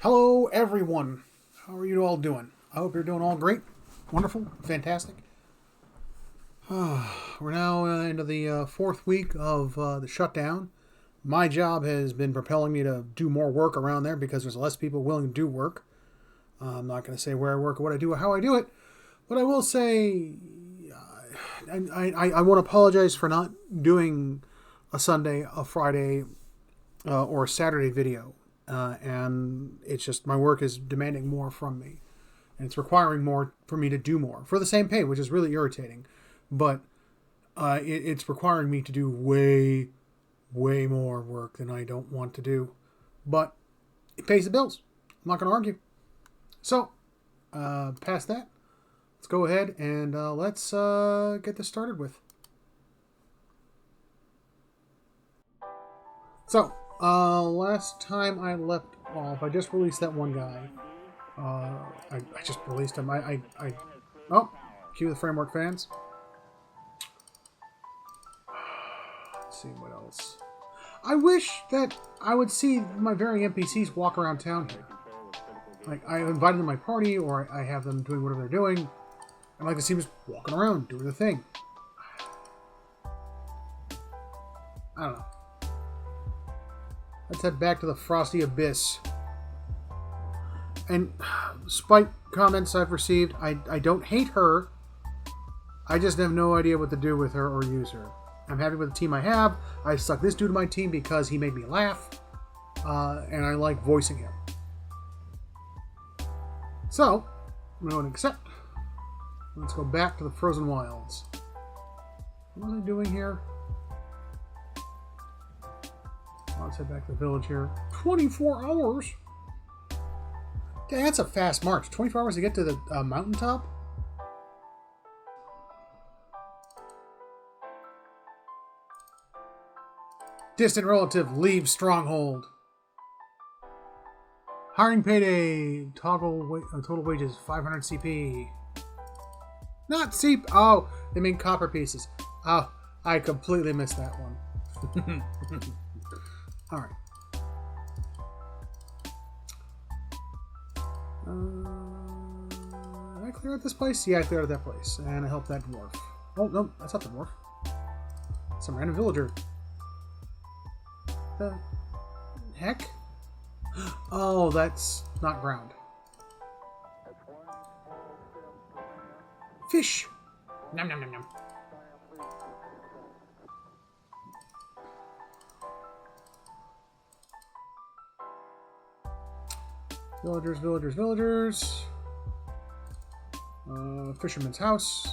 Hello, everyone. How are you all doing? I hope you're doing all great, wonderful, fantastic. We're now into the fourth week of the shutdown. My job has been propelling me to do more work around there because there's less people willing to do work. I'm not going to say where I work or what I do or how I do it, but I will say I want to apologize for not doing a Sunday, a Friday, or a Saturday video. And it's just my work is demanding more from me. And it's requiring more for me to do more for the same pay, which is really irritating. But it's requiring me to do way, way more work than I don't want to do. But it pays the bills. I'm not going to argue. So, past that, let's go ahead and let's get this started with. So, last time I left off, I just released that one guy. I just released him. Oh, cue the framework fans. Let's see what else. I wish that I would see my varying NPCs walk around town here. Like, I invited them to my party, or I have them doing whatever they're doing. I'd like to see them just walking around, doing their thing. I don't know. Let's head back to the Frosty Abyss. And despite comments I've received, I don't hate her. I just have no idea what to do with her or use her. I'm happy with the team I have. I stuck this dude in my team because he made me laugh. And I like voicing him. So, I'm going to accept. Let's go back to the Frozen Wilds. What am I doing here? Let's head back to the village here. 24 hours? Dang, that's a fast march. 24 hours to get to the mountaintop? Distant relative leaves stronghold. Hiring payday. Total wages 500 CP. Not CP. Oh, they mean copper pieces. Oh, I completely missed that one. Alright. Did I clear out this place? Yeah, I cleared out that place. And I helped that dwarf. Oh, no, that's not the dwarf. Some random villager. Heck? Oh, that's not ground. Fish! Nom nom nom nom. Villagers, villagers, villagers. Fisherman's house.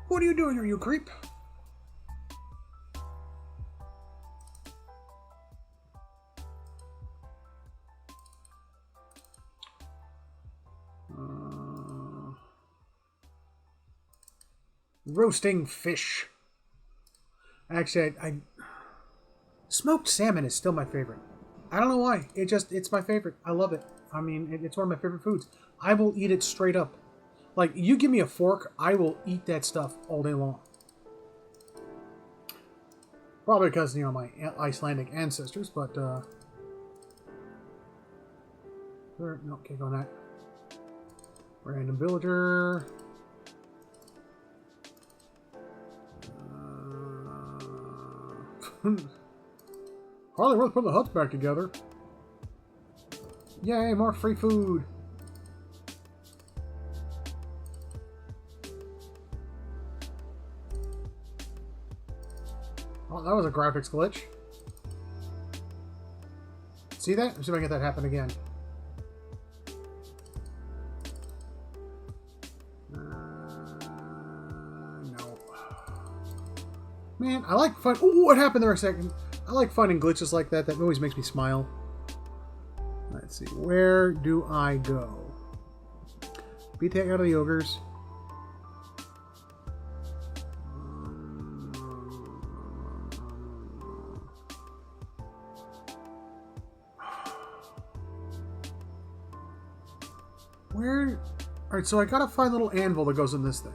What are you doing here, you creep? Roasting fish. Actually, I smoked salmon is still my favorite. I don't know why. It's my favorite. I love it. I mean, it's one of my favorite foods. I will eat it straight up. Like, you give me a fork, I will eat that stuff all day long. Probably because, you know, my Icelandic ancestors, but, no, can't go on that. Random villager. Hardly worth putting the huts back together. Yay, more free food. Oh, that was a graphics glitch. See that? Let's see if I can get that happen again. No. Man, I like fun. Ooh, what happened there a second? I like finding glitches like that. That always makes me smile. Let's see. Where do I go? Beat the heck out of the ogres. Where? Alright, so I gotta find a little anvil that goes in this thing.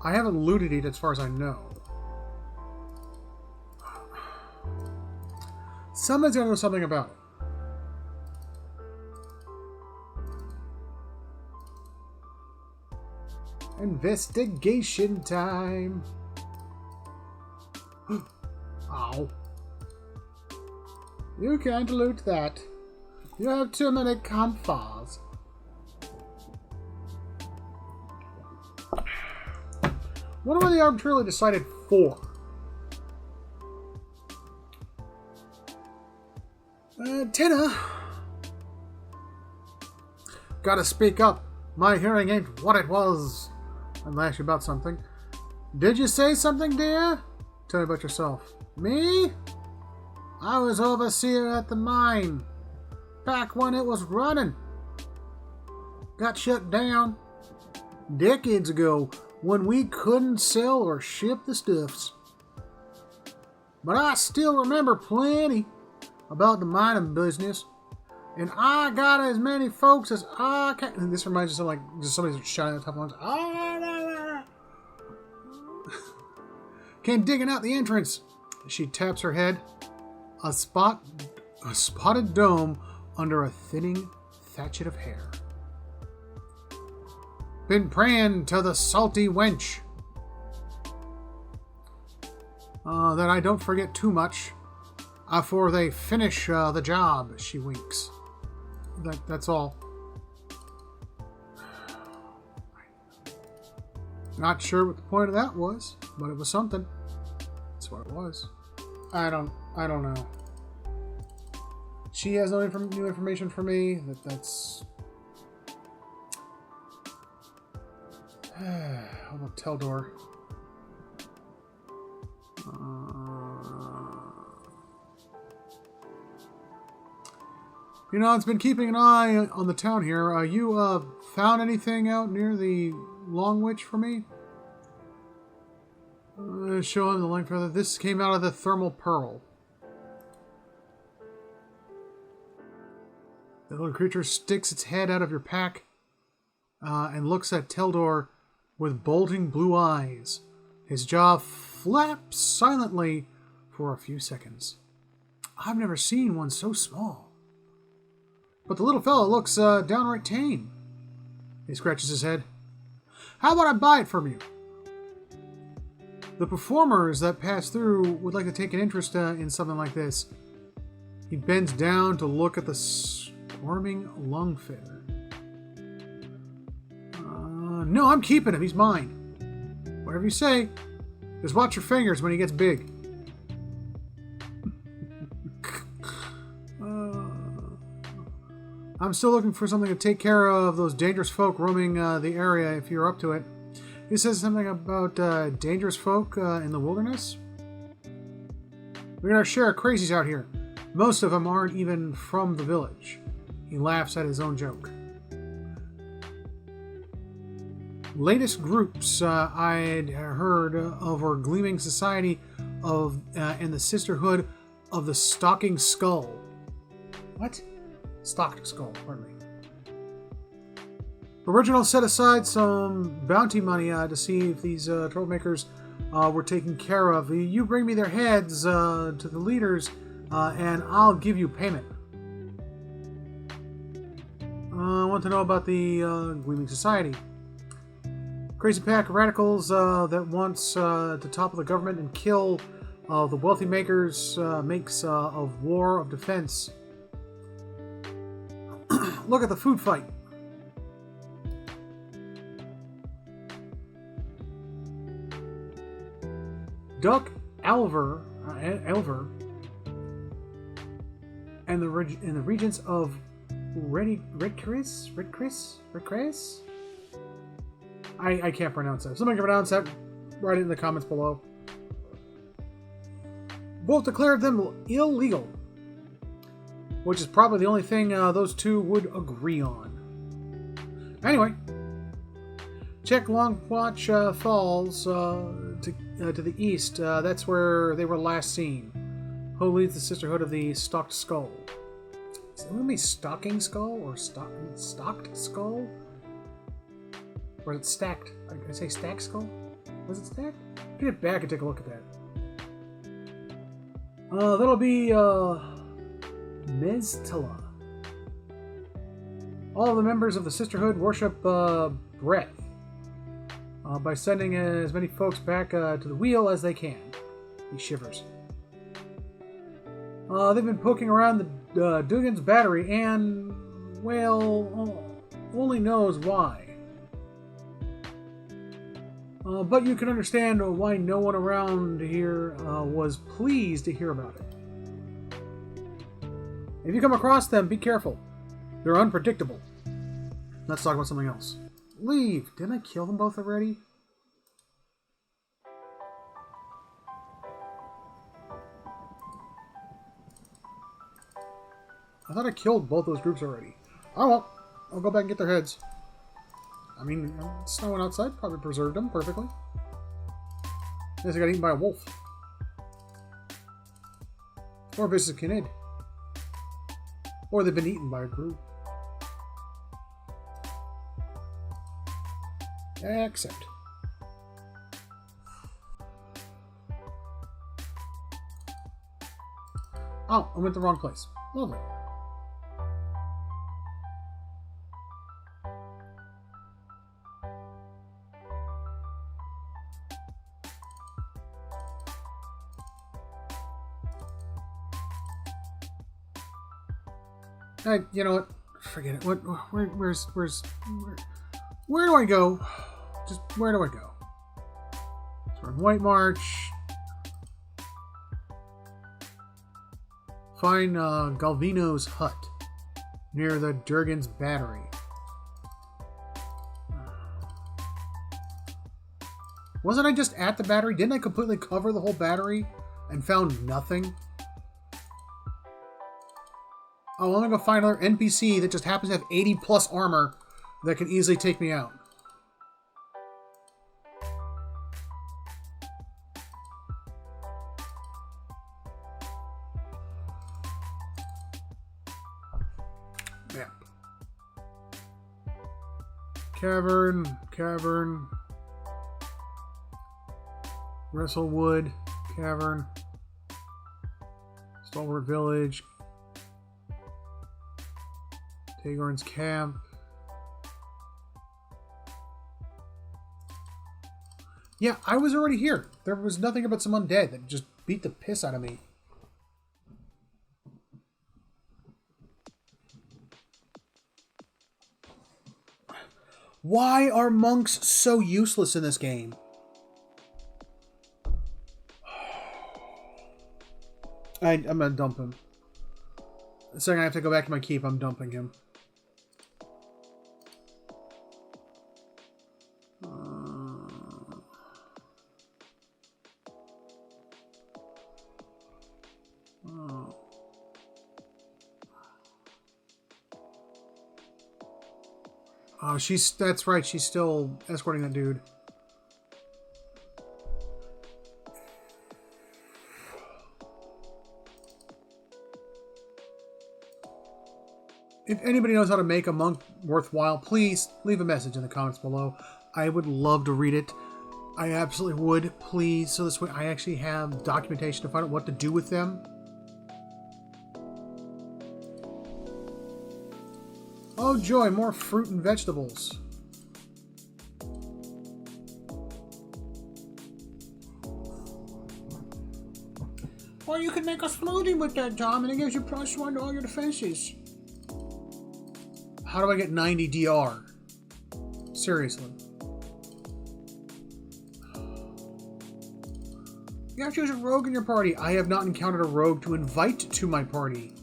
I haven't looted it as far as I know. Somebody's got to know something about it. Investigation time. Ow. You can't loot that. You have too many campfires. What were they arbitrarily decided for? Tina. Gotta speak up. My hearing ain't what it was. I'll ask you about something. Did you say something, dear? Tell me about yourself. Me? I was overseer at the mine. Back when it was running. Got shut down decades ago when we couldn't sell or ship the stuffs. But I still remember plenty about the mining business. And I got as many folks as I can. And this reminds us of like just somebody's shouting at the top of the lungs. Came digging out the entrance. She taps her head. A spotted dome under a thinning thatchet of hair. Been praying to the salty wench. That I don't forget too much. Afore they finish the job, she winks. That's all. Not sure what the point of that was, but it was something. That's what it was. I don't know. She has no new information for me. That's. How about Teldor? It's been keeping an eye on the town here. You found anything out near the Long Witch for me? Show him the link further. This came out of the Thermal Pearl. The little creature sticks its head out of your pack and looks at Teldor with bulging blue eyes. His jaw flaps silently for a few seconds. I've never seen one so small. But the little fellow looks downright tame. He scratches his head. How about I buy it from you? The performers that pass through would like to take an interest in something like this. He bends down to look at the squirming lungfitter. No, I'm keeping him. He's mine. Whatever you say. Just watch your fingers when he gets big. I'm still looking for something to take care of those dangerous folk roaming the area if you're up to it. He says something about dangerous folk in the wilderness. We got our share of crazies out here. Most of them aren't even from the village. He laughs at his own joke. Latest groups I'd heard of were Gleaming Society of and the Sisterhood of the Stalking Skull. What? Stalked Skull, pardon me. Original set aside some bounty money to see if these troublemakers were taken care of. You bring me their heads to the leaders, and I'll give you payment. I want to know about the Gleaming Society. Crazy pack of radicals that wants to topple the government and kill the wealthy makers of war of defense. Look at the food fight. Duck Elver and the regents of Red Chris? I can't pronounce that. If somebody can pronounce that, write it in the comments below. Both declared them illegal, which is probably the only thing those two would agree on. Anyway, check Long Watch Falls to the east. That's where they were last seen. Who leads the Sisterhood of the Stalked Skull? Is it going to be Stalking Skull or Stocked Skull? Or is it Stacked? I say Stacked Skull? Was it Stacked? Get it back and take a look at that. That'll be Meztila. All of the members of the Sisterhood worship breath by sending as many folks back to the wheel as they can. He shivers. They've been poking around the Dugan's battery and, well, only knows why. But you can understand why no one around here was pleased to hear about it. If you come across them, be careful. They're unpredictable. Let's talk about something else. Leave. Didn't I kill them both already? I thought I killed both those groups already. Oh well. I'll go back and get their heads. I mean, it's snowing outside. Probably preserved them perfectly. Unless I got eaten by a wolf. Or a vicious Kinid. Or they've been eaten by a group. Accept. Oh, I went the wrong place. Lovely. You know what? Forget it. Where do I go? Just where do I go? Sort of White March. Find Galvino's hut near the Durgan's battery. Wasn't I just at the battery? Didn't I completely cover the whole battery and found nothing? Oh, I'm gonna go find another NPC that just happens to have 80 plus armor that can easily take me out. Map. Cavern. Wrestlewood, Cavern. Stalwart Village. Tagorn's Camp. Yeah, I was already here. There was nothing about some undead that just beat the piss out of me. Why are monks so useless in this game? I'm gonna dump him. The second I have to go back to my keep, I'm dumping him. Oh, that's right, she's still escorting that dude. If anybody knows how to make a monk worthwhile, please leave a message in the comments below. I would love to read it. I absolutely would, please. So this way I actually have documentation to find out what to do with them. Oh joy, more fruit and vegetables. Or you can make us floating with that, Tom, and it gives you +1 to all your defenses. How do I get 90 DR? Seriously. You have to use a rogue in your party. I have not encountered a rogue to invite to my party.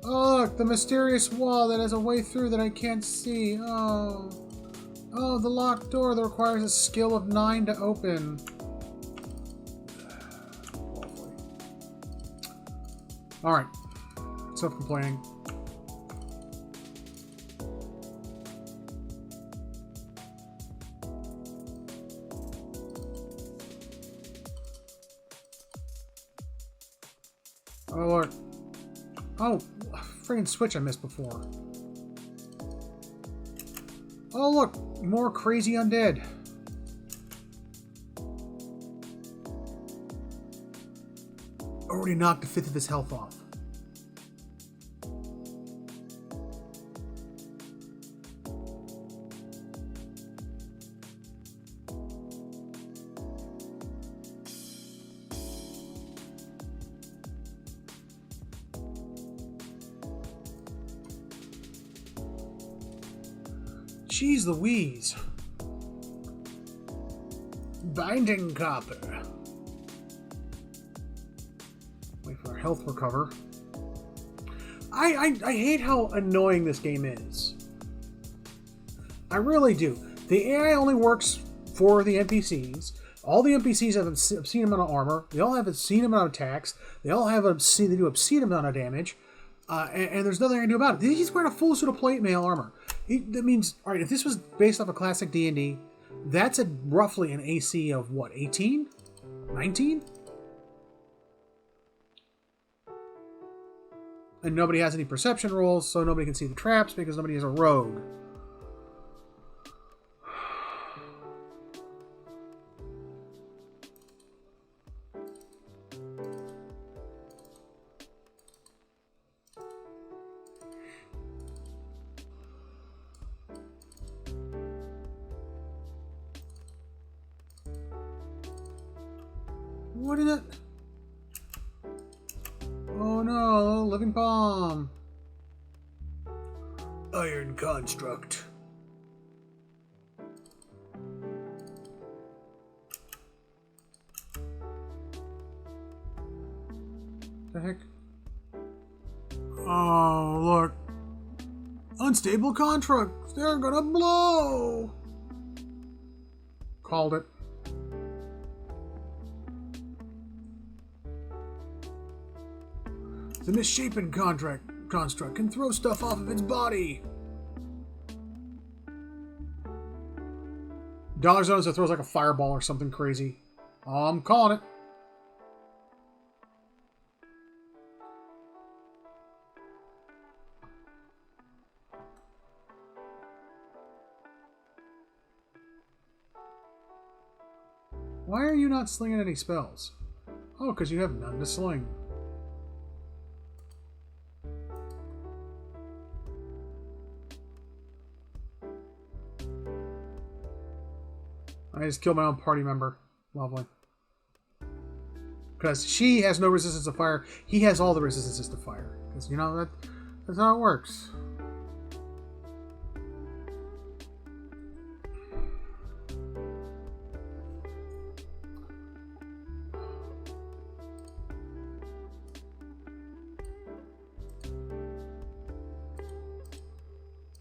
Oh, look, the mysterious wall that has a way through that I can't see. Oh, the locked door that requires a skill of 9 to open. Alright. Stop complaining. Oh, Lord. Oh, friggin' switch I missed before. Oh, look. More crazy undead. Already knocked a fifth of his health off. Jeez Louise. Binding copper. Wait for our health recover. I hate how annoying this game is. I really do. The AI only works for the NPCs. All the NPCs have an obscene amount of armor. They all have an obscene amount of attacks. They all have they do obscene amount of damage. And there's nothing I can do about it. He's wearing a full suit of plate mail armor. That means, all right, if this was based off a classic D&D, that's roughly an AC of what, 18? 19? And nobody has any perception rolls, so nobody can see the traps because nobody is a rogue. What is it? Oh no, living bomb. Iron construct. The heck? Oh, look. Unstable constructs. They're gonna blow. Called it. The misshapen construct can throw stuff off of its body. Dollar Zones that throws like a fireball or something crazy. I'm calling it. Why are you not slinging any spells? Oh, because you have none to sling. I just killed my own party member. Lovely. Because she has no resistance to fire. He has all the resistances to fire. Because, you know, that's how it works.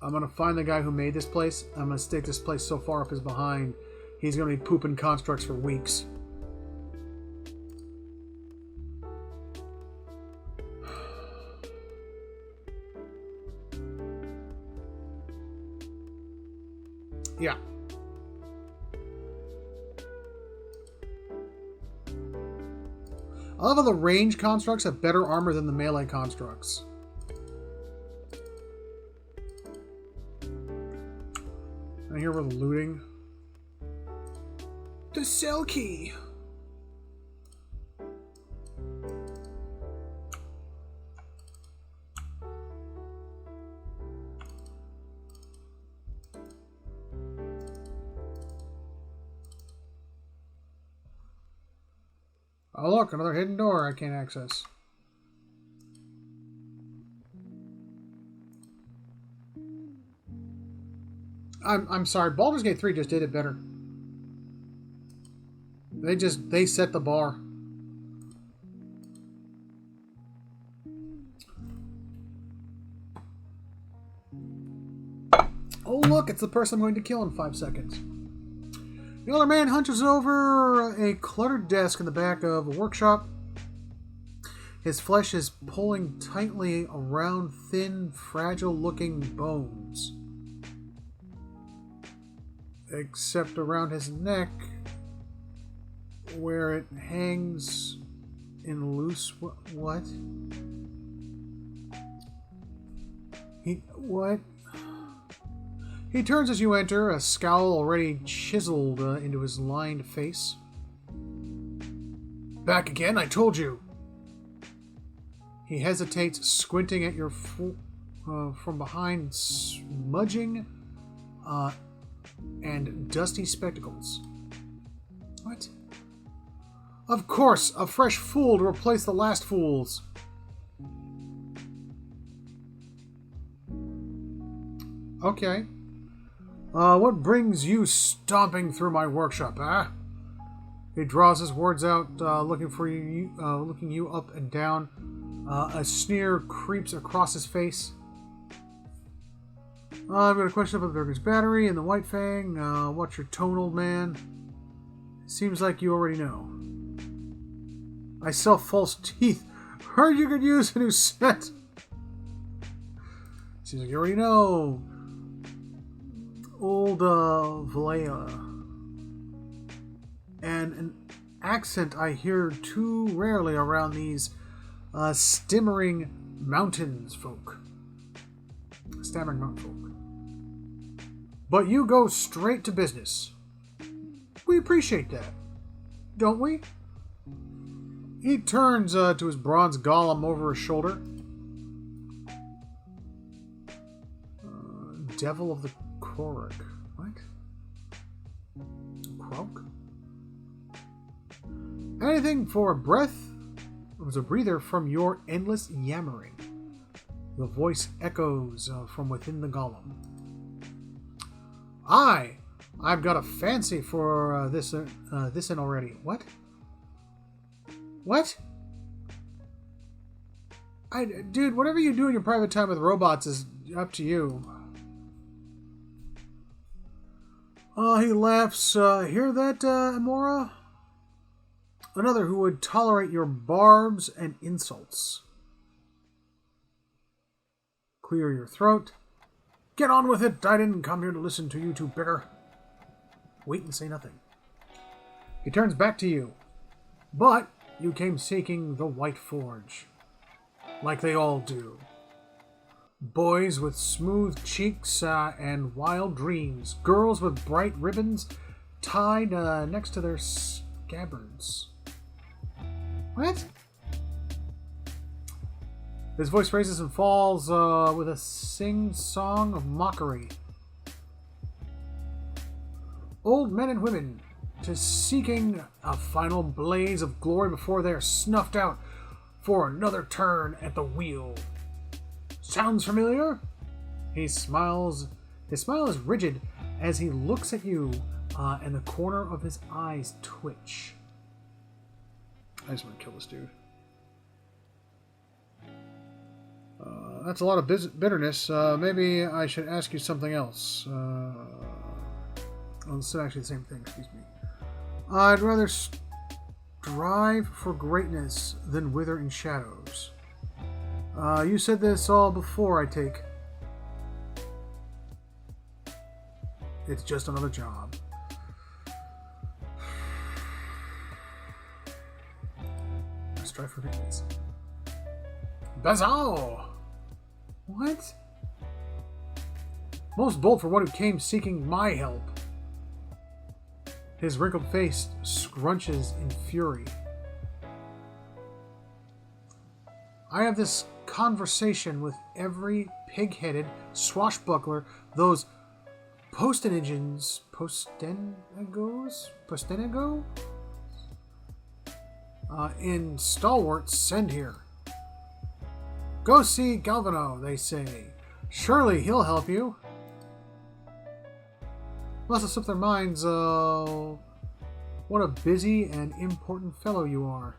I'm going to find the guy who made this place. I'm going to stick this place so far up his behind. He's going to be pooping constructs for weeks. Yeah. I love how the range constructs have better armor than the melee constructs. I hear we're looting. The cell key. Oh look, another hidden door I can't access. I'm sorry, Baldur's Gate 3 just did it better. They set the bar. Oh look, it's the person I'm going to kill in 5 seconds. The older man hunches over a cluttered desk in the back of a workshop. His flesh is pulling tightly around thin, fragile-looking bones. Except around his neck, where it hangs in loose... What? What? He turns as you enter, a scowl already chiseled into his lined face. Back again, I told you. He hesitates, squinting at your from behind smudging and dusty spectacles. What? Of course, a fresh fool to replace the last fools. Okay. What brings you stomping through my workshop, eh? He draws his words out, looking you up and down. A sneer creeps across his face. I've got a question about the Burger's battery and the White Fang. What's your tone, old man? Seems like you already know. I sell false teeth. Heard you could use a new set. Seems like you already know. Old Valea. And an accent I hear too rarely around these stammering mountain folk. But you go straight to business. We appreciate that, don't we? He turns to his bronze golem over his shoulder. Devil of the Korok. What? Croak? Anything for a breath? It was a breather from your endless yammering. The voice echoes from within the golem. I've got a fancy for this in already. What? What? Dude, whatever you do in your private time with robots is up to you. He laughs. Hear that, Amora? Another who would tolerate your barbs and insults. Clear your throat. Get on with it. I didn't come here to listen to you two bicker. Wait and say nothing. He turns back to you. But you came seeking the White Forge. Like they all do. Boys with smooth cheeks and wild dreams. Girls with bright ribbons tied next to their scabbards. What? His voice raises and falls with a sing-song of mockery. Old men and women, to seeking a final blaze of glory before they are snuffed out for another turn at the wheel. Sounds familiar? He smiles. His smile is rigid as he looks at you, and the corner of his eyes twitch. I just want to kill this dude. That's a lot of bitterness. Maybe I should ask you something else. It's actually the same thing, excuse me. I'd rather strive for greatness than wither in shadows. You said this all before, I take. It's just another job. Strive for greatness. Bazaar! What? Most bold for one who came seeking my help. His wrinkled face scrunches in fury. I have this conversation with every pig-headed swashbuckler, those Postenego? In stalwart send here. Go see Galvano, they say. Surely he'll help you. Must have slipped their minds, what a busy and important fellow you are.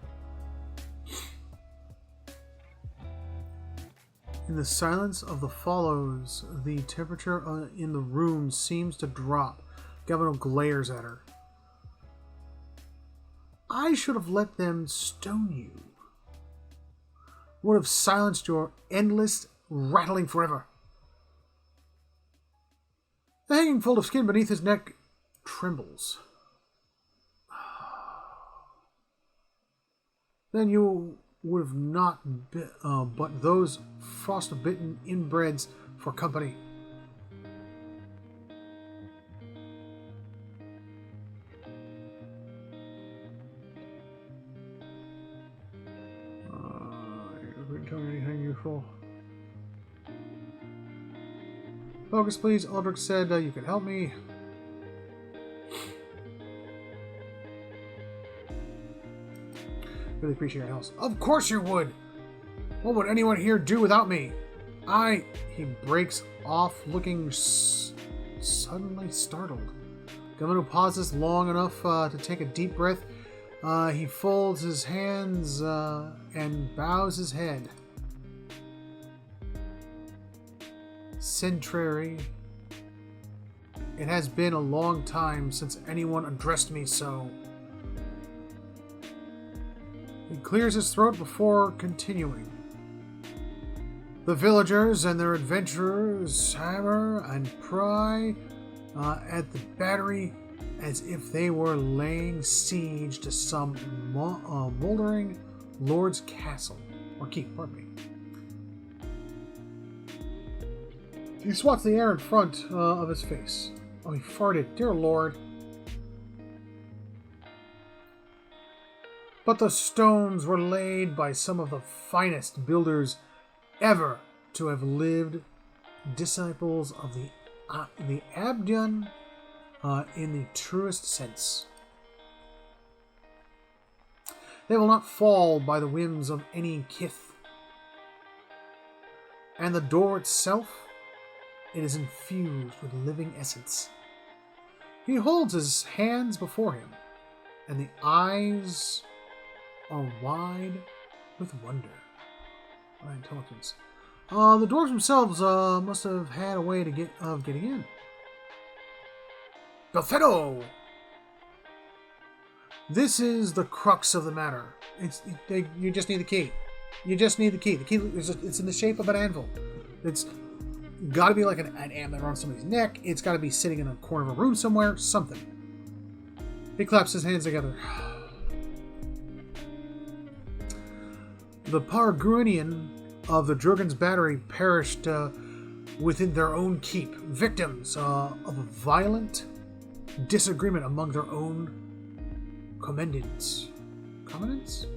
In the silence of the follows, the temperature in the room seems to drop. Galvano glares at her. I should have let them stone you. Would have silenced your endless rattling forever. The hanging fold of skin beneath his neck trembles. Then you would have not but those frost-bitten inbreds for company. doing anything useful. Focus, please. Aldrich said you could help me. Really appreciate your help. Of course you would! What would anyone here do without me? He breaks off, looking suddenly startled. Governor pauses long enough to take a deep breath. He folds his hands and bows his head. Centrary. It has been a long time since anyone addressed me so. He clears his throat before continuing. The villagers and their adventurers hammer and pry at the battery as if they were laying siege to some moldering lord's castle. Or keep, pardon me. He swats the air in front of his face. Oh, he farted. Dear Lord. But the stones were laid by some of the finest builders ever to have lived, disciples of the Abdion in the truest sense. They will not fall by the whims of any kith. And the door itself, it is infused with living essence. He holds his hands before him, and the eyes are wide with wonder. My intelligence. The dwarves themselves must have had a way of getting in. Belfedo! This is the crux of the matter. You just need the key. You just need the key. The key it's in the shape of an anvil. It's got to be like an antler on somebody's neck. It's got to be sitting in a corner of a room somewhere. Something. He claps his hands together. The Pargrunian of the Drogon's battery perished within their own keep, victims of a violent disagreement among their own commandants. Commandants?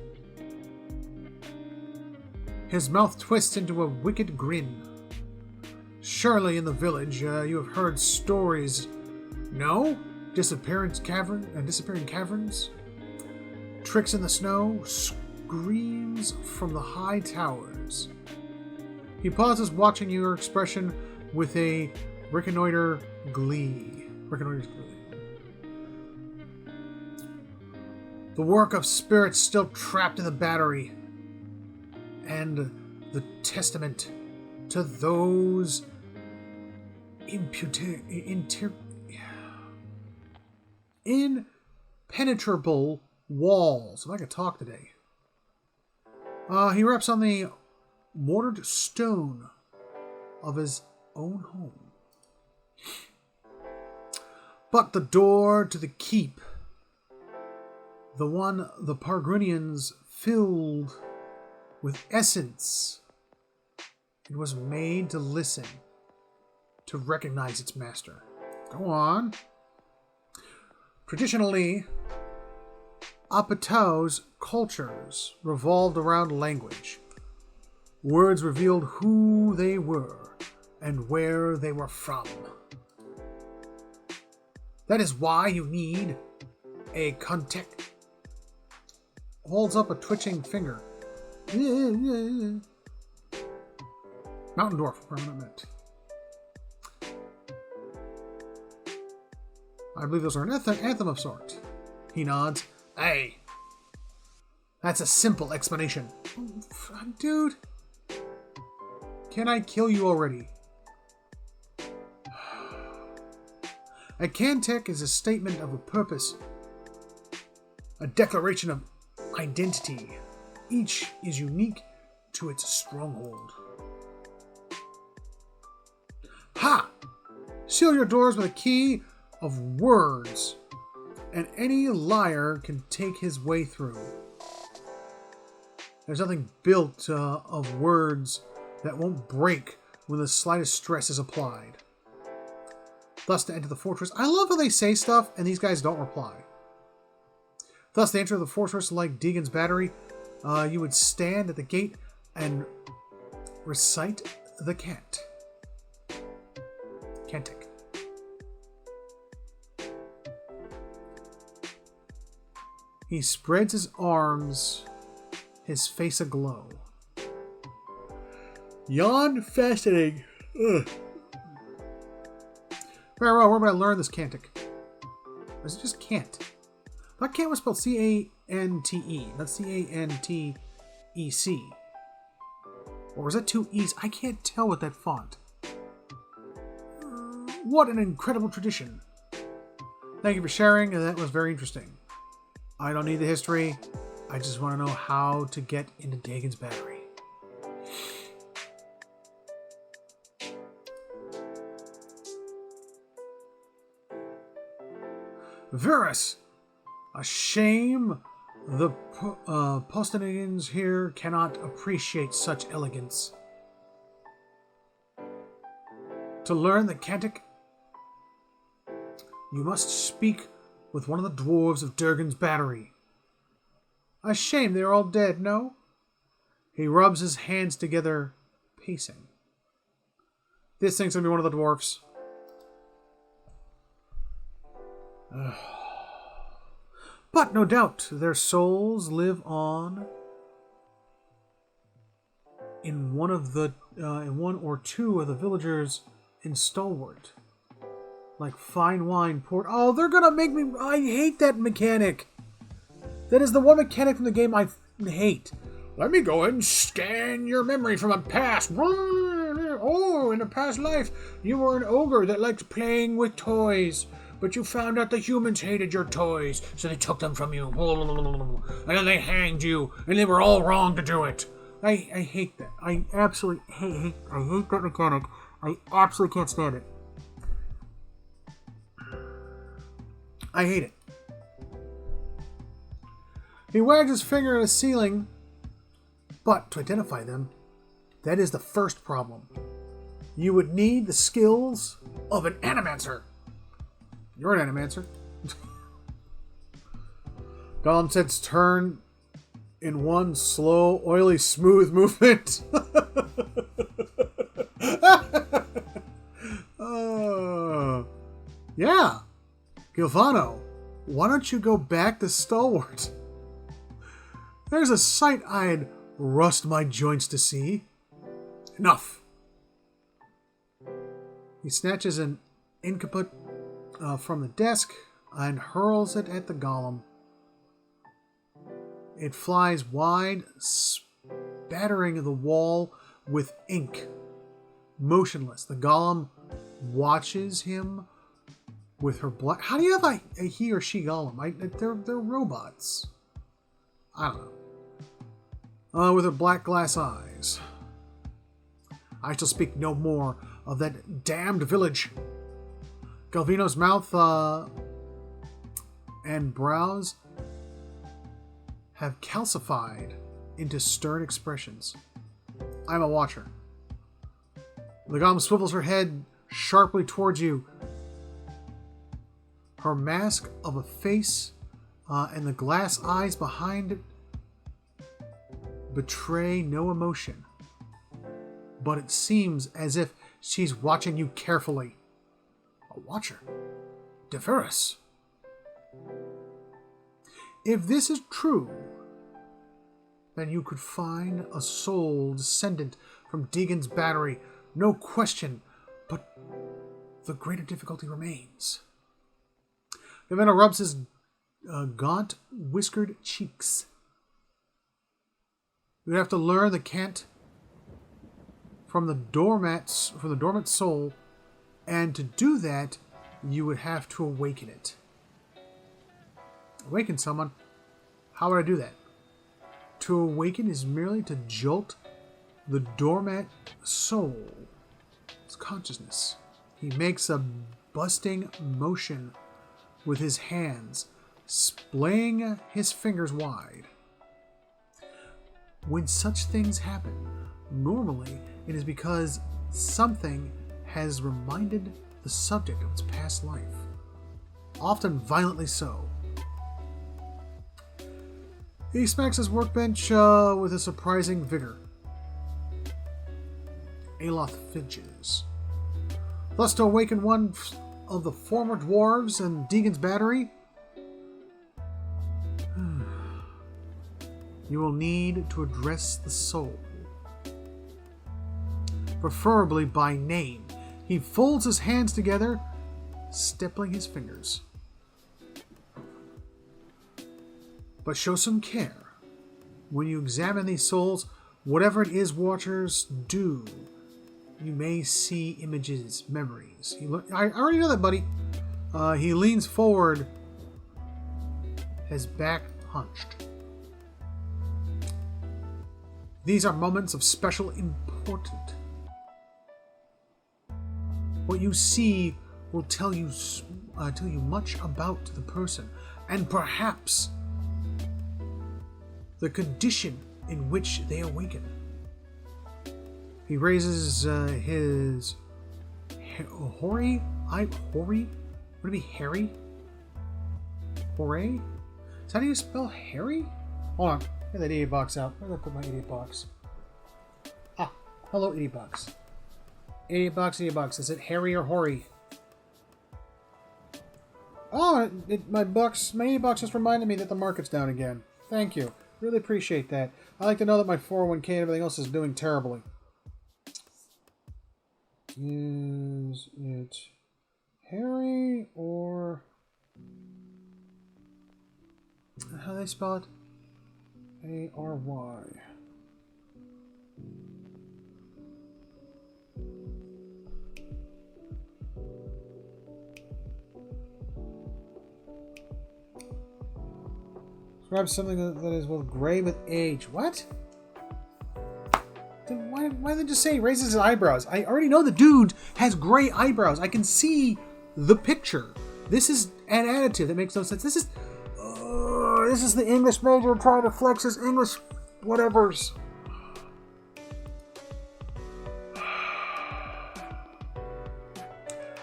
His mouth twists into a wicked grin. Surely in the village you have heard stories. No? Disappearing caverns? Tricks in the snow? Screams from the high towers. He pauses, watching your expression with a reconnoiter's glee. The work of spirits still trapped in the battery, and the testament to those impenetrable walls. If I could talk today. He reps on the mortared stone of his own home. But the door to the keep, the one the Pargrunians filled with essence, it was made to listen, to recognize its master. Go on. Traditionally, Apatau's cultures revolved around language. Words revealed who they were and where they were from. That is why you need a contact. Holds up a twitching finger. Mountain Dwarf, permanent. I believe those are an anthem of sort. He nods. Hey, that's a simple explanation. Dude, can I kill you already? A Cantek is a statement of a purpose, a declaration of identity. Each is unique to its stronghold. Ha! Seal your doors with a key of words, and any liar can take his way through. There's nothing built of words that won't break when the slightest stress is applied. Thus to enter the fortress. I love how they say stuff and these guys don't reply. Thus to enter the fortress like Deegan's battery, you would stand at the gate and recite the cant. Cantic. He spreads his arms, his face aglow. Yawn fascinating. Ugh. Very well, where would I learn this cantic? Or is it just cant? I thought cant was spelled C-A-N-T-E, not C-A-N-T-E-C. Or was that two E's? I can't tell with that font. What an incredible tradition. Thank you for sharing, and that was very interesting. I don't need the history. I just want to know how to get into Dagon's battery. Verus! A shame the Postanians here cannot appreciate such elegance. To learn the cantic, you must speak with one of the dwarves of Durgan's battery. A shame they are all dead, no? He rubs his hands together, pacing. This thing's gonna be one of the dwarfs. But no doubt their souls live on in one or two of the villagers in Stalwart. Like fine wine poured. Oh, they're gonna make me. I hate that mechanic. That is the one mechanic from the game I hate. Let me go and scan your memory from a past. Oh, in a past life, you were an ogre that liked playing with toys. But you found out the humans hated your toys, so they took them from you. And then they hanged you, and they were all wrong to do it. I hate that. I absolutely hate that mechanic. I absolutely can't stand it. I hate it. He wagged his finger at the ceiling, but to identify them, that is the first problem. You would need the skills of an animancer. You're an animancer. Gollum sets turn in one slow, oily, smooth movement. Yeah. Gilvano, why don't you go back to Stalwart? There's a sight I'd rust my joints to see. Enough. He snatches an incaput from the desk and hurls it at the golem. It flies wide, spattering the wall with ink. Motionless, the golem watches him with her black... How do you have a he or she golem? They're robots. I don't know. With her black glass eyes. I shall speak no more of that damned village. Galvino's mouth and brows have calcified into stern expressions. I'm a watcher. The golem swivels her head sharply towards you. Her mask of a face and the glass eyes behind it betray no emotion. But it seems as if she's watching you carefully. A watcher. Diverus. If this is true, then you could find a soul descendant from Deegan's battery, no question, but the greater difficulty remains. Gavino rubs his gaunt, whiskered cheeks. You would have to learn the cant from the dormant soul, and to do that, you would have to awaken it. Awaken someone? How would I do that? To awaken is merely to jolt the dormant soul's consciousness. He makes a busting motion with his hands, splaying his fingers wide. When such things happen, normally it is because something has reminded the subject of its past life, often violently so. He smacks his workbench with a surprising vigor. Aloth Finches. Thus to awaken one of the former dwarves in Deegan's battery, you will need to address the soul, preferably by name. He folds his hands together, stippling his fingers. But show some care. When you examine these souls, whatever it is watchers do, you may see images, memories. I already know that, buddy. He leans forward, his back hunched. These are moments of special importance. What you see will tell you much about the person, and perhaps the condition in which they awaken. He raises his hoary? Would it be Harry? Hooray? Is that how you spell Harry? Hold on. Get that idiot box out. Where did I put my idiot box? Ah, hello, idiot box. Idiot box, idiot box. Is it Harry or Hoary? Oh, my idiot box just reminded me that the market's down again. Thank you. Really appreciate that. I like to know that my 401k and everything else is doing terribly. Is it Harry or... how do they spell it? A-R-Y. Describe something that is both gray with age. What? Then why did they just say he raises his eyebrows? I already know the dude has gray eyebrows. I can see the picture. This is an additive that makes no sense. This is the English major trying to flex his English whatevers.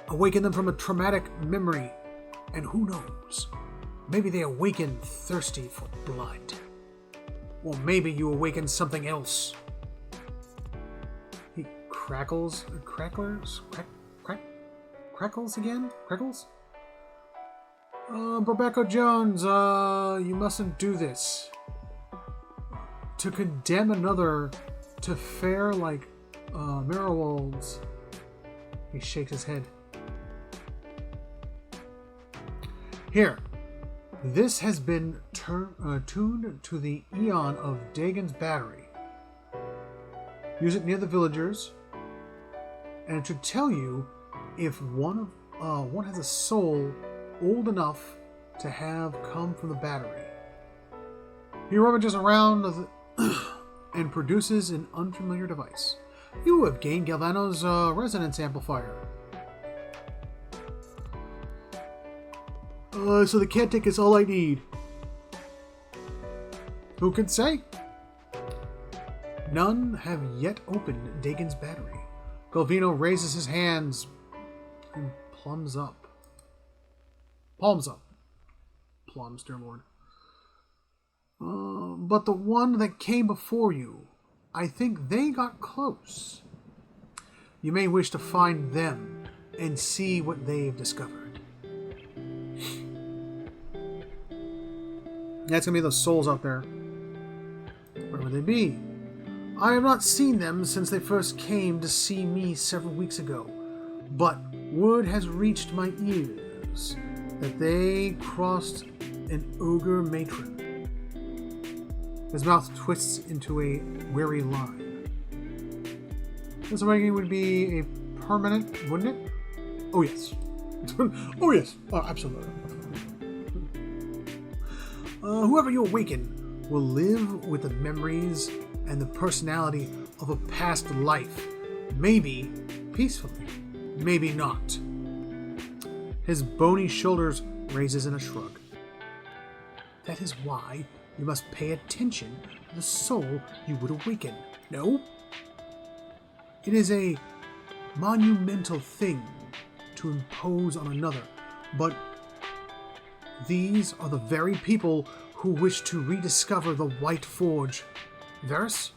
Awaken them from a traumatic memory, and who knows? Maybe they awaken thirsty for blood. Or maybe you awaken something else. He crackles again? Crackles? Rebecca Jones, you mustn't do this. To condemn another to fare like Merowald's. He shakes his head. Here. This has been tuned to the eon of Dagon's battery. Use it near the villagers, and it should tell you if one has a soul old enough to have come from the battery. He rummages around and produces an unfamiliar device. You have gained Galvano's resonance amplifier. So the Cantic is all I need. Who can say? None have yet opened Dagon's battery. Galvino raises his hands and palms up. Plums, dear Lord. But the one that came before you, I think they got close. You may wish to find them and see what they've discovered. That's going to be those souls out there. Where would they be? I have not seen them since they first came to see me several weeks ago, but word has reached my ears that they crossed an ogre matron. His mouth twists into a weary line. This awakening would be a permanent, wouldn't it? Oh, yes. Oh, yes. Oh, absolutely. Whoever you awaken will live with the memories and the personality of a past life. Maybe peacefully, maybe not. His bony shoulders raises in a shrug. That is why you must pay attention to the soul you would awaken. No? It is a monumental thing to impose on another, but these are the very people who wish to rediscover the White Forge. Varys?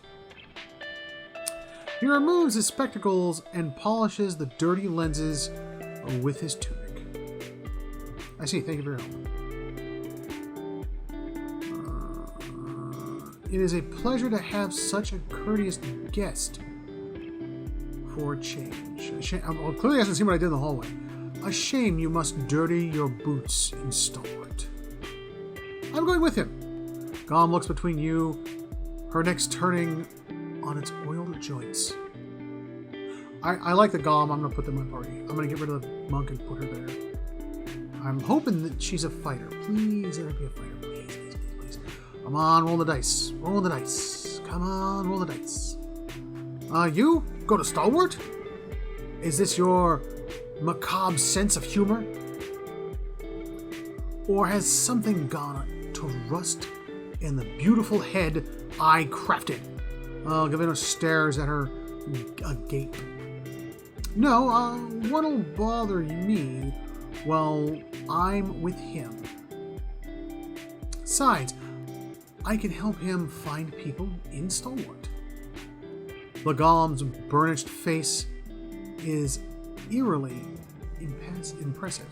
He removes his spectacles and polishes the dirty lenses with his tunic. I see. Thank you for your help. It is a pleasure to have such a courteous guest. For a change. Well, clearly hasn't seen what I did in the hallway. A shame you must dirty your boots in Stalwart. I'm going with him. Gollum looks between you, her neck's turning on its oiled joints. I like the Gollum. I'm going to put them in my party. I'm going to get rid of the monk and put her there. I'm hoping that she's a fighter. Please let her be a fighter. Please, please, please, please. Come on, roll the dice. Roll the dice. Come on, roll the dice. You? Go to Stalwart? Is this your macabre sense of humor? Or has something gone to rust in the beautiful head I crafted? Gavino stares at her agape. No, what'll bother me? Well, I'm with him. Besides, I can help him find people in Stalwart. The Golem's burnished face is eerily impressive.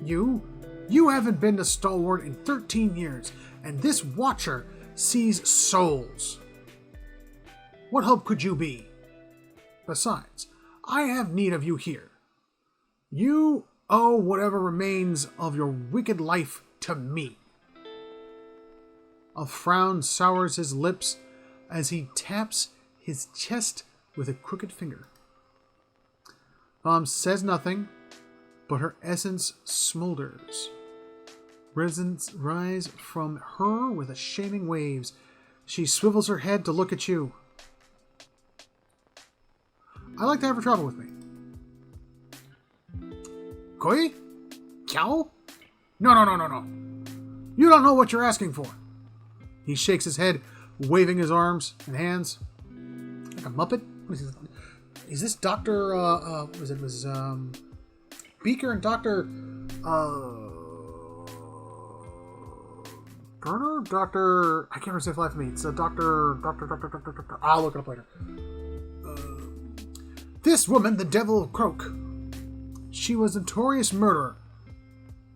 You haven't been to Stalwart in 13 years, and this Watcher sees souls. What help could you be? Besides, I have need of you here. You owe whatever remains of your wicked life to me. A frown sours his lips as he taps his chest with a crooked finger. Mom says nothing, but her essence smolders. Resins rise from her with a shaming waves. She swivels her head to look at you. I like to have her travel with me. Koi? Cow? No. You don't know what you're asking for. He shakes his head, waving his arms and hands. Like a Muppet? Is this Dr. Beaker and Dr. Burner? Dr. I can't remember his life for me. It's a Dr. I'll look it up later. This woman, the Devil of Croak. She was a notorious murderer.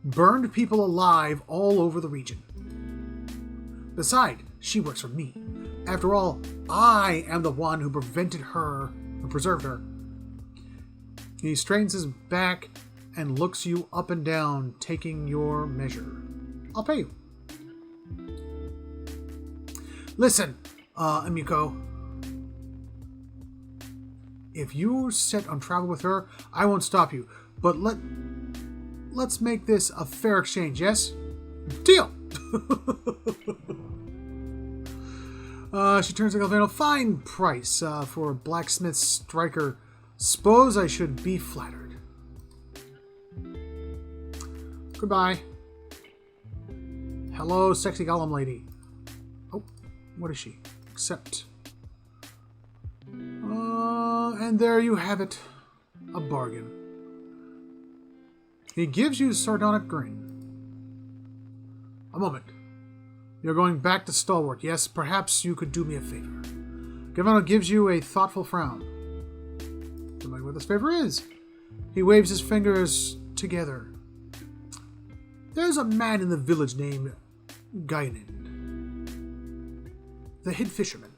Burned people alive all over the region. Besides, she works for me. After all, I am the one who preserved her. He straightens his back and looks you up and down, taking your measure. I'll pay you. Listen, Emiko. If you're set on travel with her, I won't stop you. But let's make this a fair exchange, yes? Deal! She turns to Galvano. Fine price for a blacksmith striker. Suppose I should be flattered. Goodbye. Hello, sexy Gollum lady. Oh, what is she? Accept. And there you have it. A bargain. He gives you a sardonic grin. A moment. You're going back to Stalwart. Yes, perhaps you could do me a favor. Galvano gives you a thoughtful frown. Don't know what this favor is. He waves his fingers together. There's a man in the village named Guinan, the head fisherman.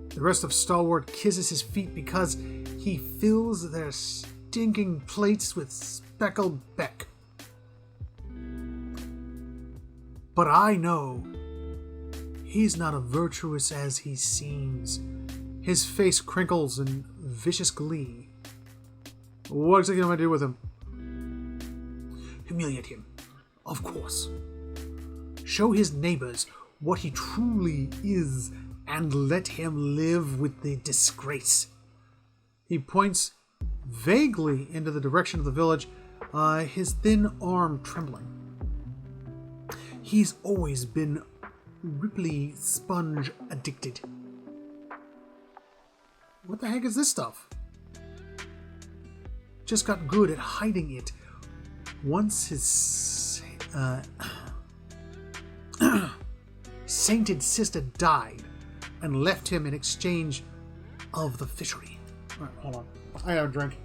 The rest of Stalwart kisses his feet because he fills their stinking plates with speckled beck. But I know he's not as virtuous as he seems. His face crinkles in vicious glee. What exactly am I to do with him? Humiliate him, of course. Show his neighbors what he truly is and let him live with the disgrace. He points vaguely into the direction of the village, his thin arm trembling. He's always been Ripley sponge addicted. What the heck is this stuff? Just got good at hiding it. Once his sainted sister died, and left him in exchange of the fishery. All right, hold on. I have a drink.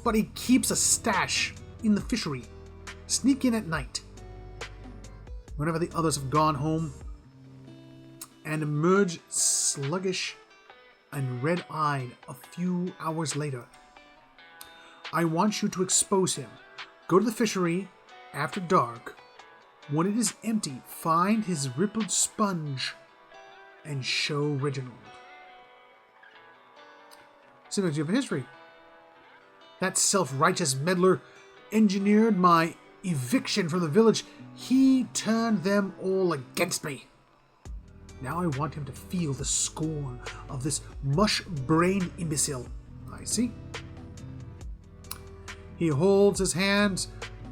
But he keeps a stash in the fishery. Sneak in at night, whenever the others have gone home, and emerge sluggish and red-eyed a few hours later. I want you to expose him. Go to the fishery after dark. When it is empty, find his rippled sponge and show Reginald. Seems like you have a history. That self-righteous meddler engineered my eviction from the village. He turned them all against me. Now I want him to feel the scorn of this mush-brained imbecile. I see. He holds his hands.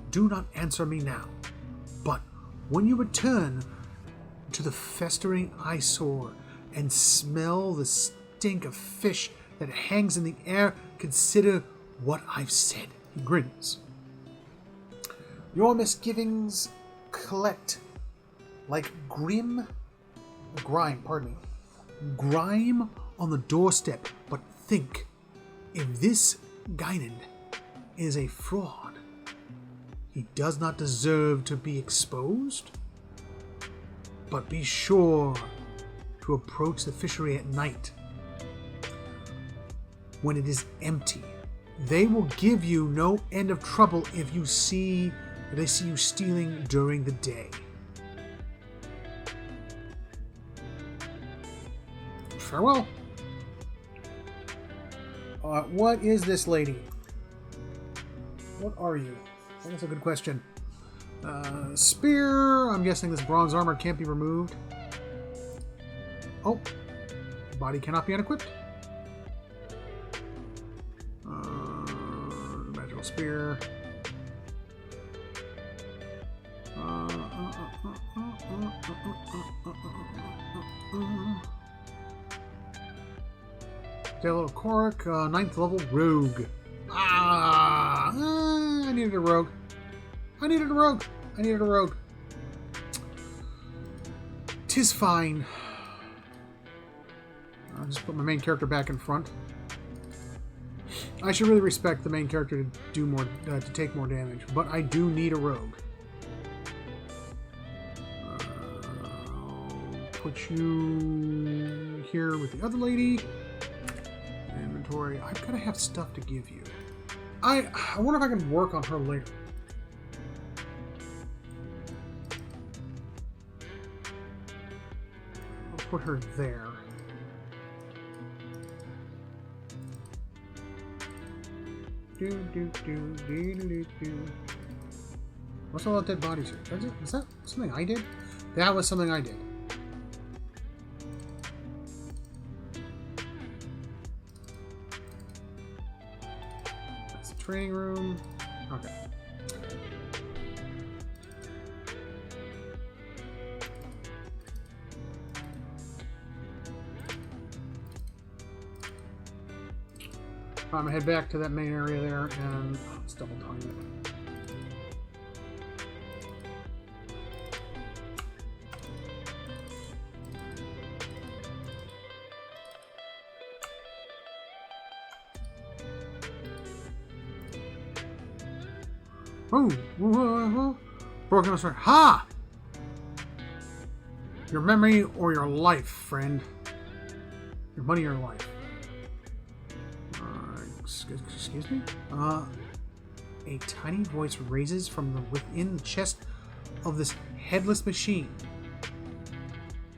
Do not answer me now. But when you return to the festering eyesore and smell the stink of fish that hangs in the air, consider what I've said. He grins. Your misgivings collect like grime on the doorstep. But think, if this Guinan is a fraud, he does not deserve to be exposed. But be sure to approach the fishery at night when it is empty. They will give you no end of trouble if they see you stealing during the day. Farewell. What is this lady? What are you? That's a good question. Spear. I'm guessing this bronze armor can't be removed. Oh. Body cannot be unequipped. Magical spear. Little Korik, 9th level rogue. I needed a rogue. I needed a rogue. Tis fine. I'll just put my main character back in front. I should really respect the main character to do more, to take more damage, but I do need a rogue. I'll put you here with the other lady. Inventory. I've got to have stuff to give you. I wonder if I can work on her later. I'll put her there. What's all that dead bodies here? Is that something I did? That was something I did. That's the training room. Okay. I'm gonna head back to that main area there and let's double time it. Oh, broken on start. Ha! Your memory or your life, friend. Your money or your life. Excuse me? A tiny voice raises from within the chest of this headless machine.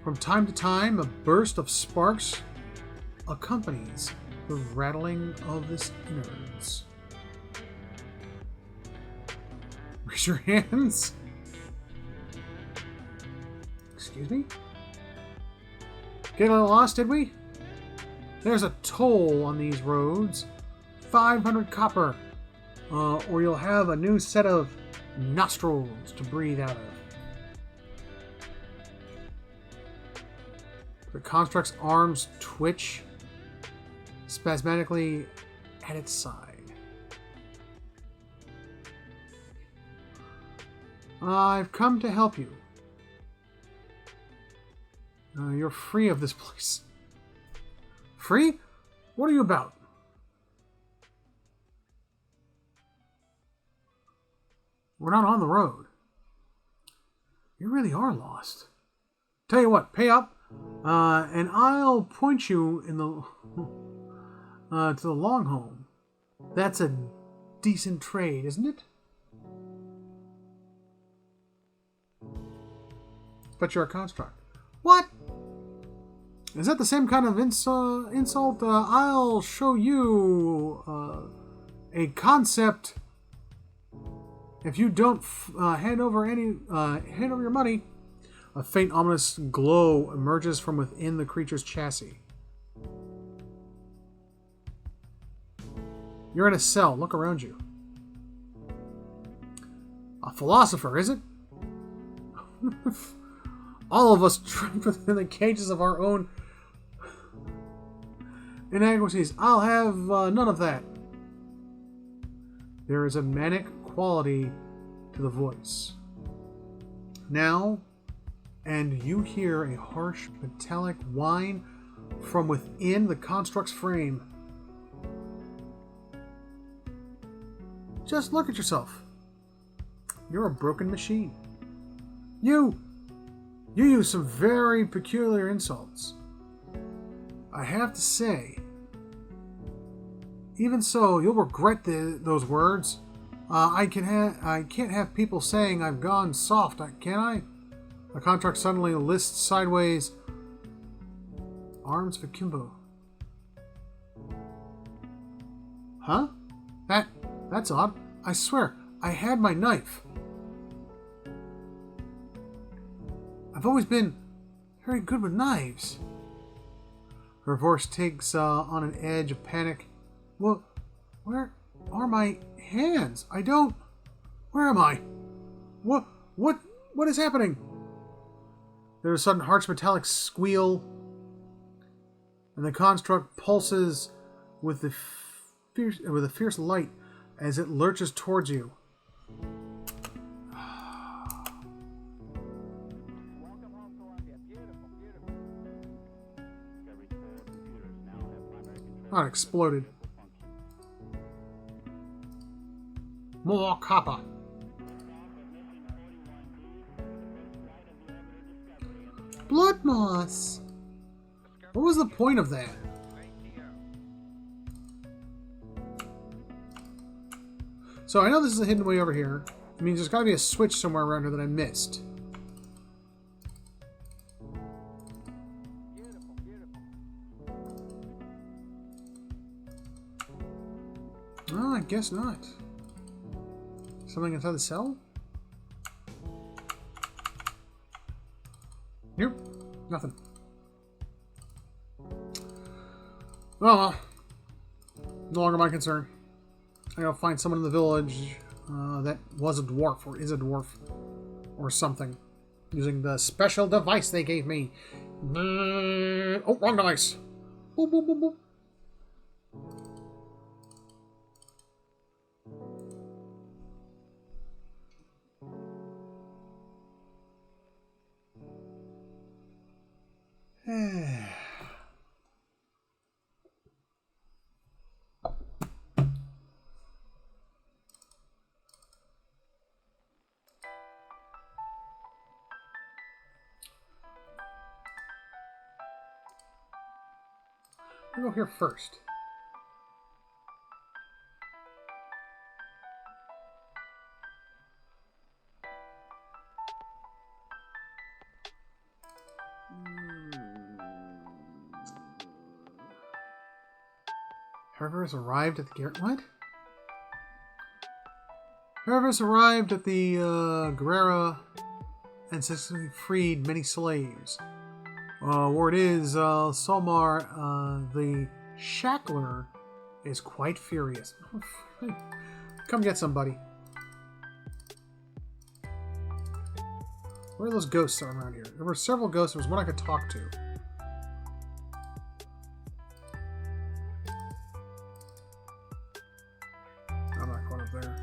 From time to time, a burst of sparks accompanies the rattling of this innards. Raise your hands. Excuse me? Get a little lost, did we? There's a toll on these roads. 500 copper, or you'll have a new set of nostrils to breathe out of. The construct's arms twitch spasmodically at its side. I've come to help you. You're free of this place. Free? What are you about? We're not on the road. You really are lost. Tell you what, pay up, and I'll point you in the to the long home. That's a decent trade, isn't it? But you're a construct. What? Is that the same kind of insult? I'll show you a concept. If you don't hand over your money, a faint, ominous glow emerges from within the creature's chassis. You're in a cell. Look around you. A philosopher, is it? All of us trapped within the cages of our own inadequacies. I'll have none of that. There is a manic quality to the voice. Now, and you hear a harsh metallic whine from within the construct's frame. Just look at yourself. You're a broken machine. You use some very peculiar insults. I have to say, even so, you'll regret those words. I can't have people saying I've gone soft, can I? The contract suddenly lists sideways. Arms akimbo. Huh? That's odd. I swear, I had my knife. I've always been very good with knives. Her voice takes on an edge of panic. Well, where are my hands? Where am I? What is happening? There's a sudden harsh metallic squeal, and the construct pulses with a fierce light as it lurches towards you. Oh, it exploded. More copper. Blood moss. What was the point of that? So I know this is a hidden way over here. It means there's got to be a switch somewhere around here that I missed. Oh, I guess not. Something inside the cell? Nope. Nothing. Well, no longer my concern. I gotta find someone in the village that was a dwarf or is a dwarf or something. Using the special device they gave me. Oh, wrong device. Boop, boop, boop, boop. I'll go here first. Whoever has arrived at the garret. What? Whoever has arrived at the Guerrera and successfully freed many slaves. Word is, Solmar, the shackler, is quite furious. Come get somebody. Where are those ghosts around here? There were several ghosts. There was one I could talk to. I'm not going up there.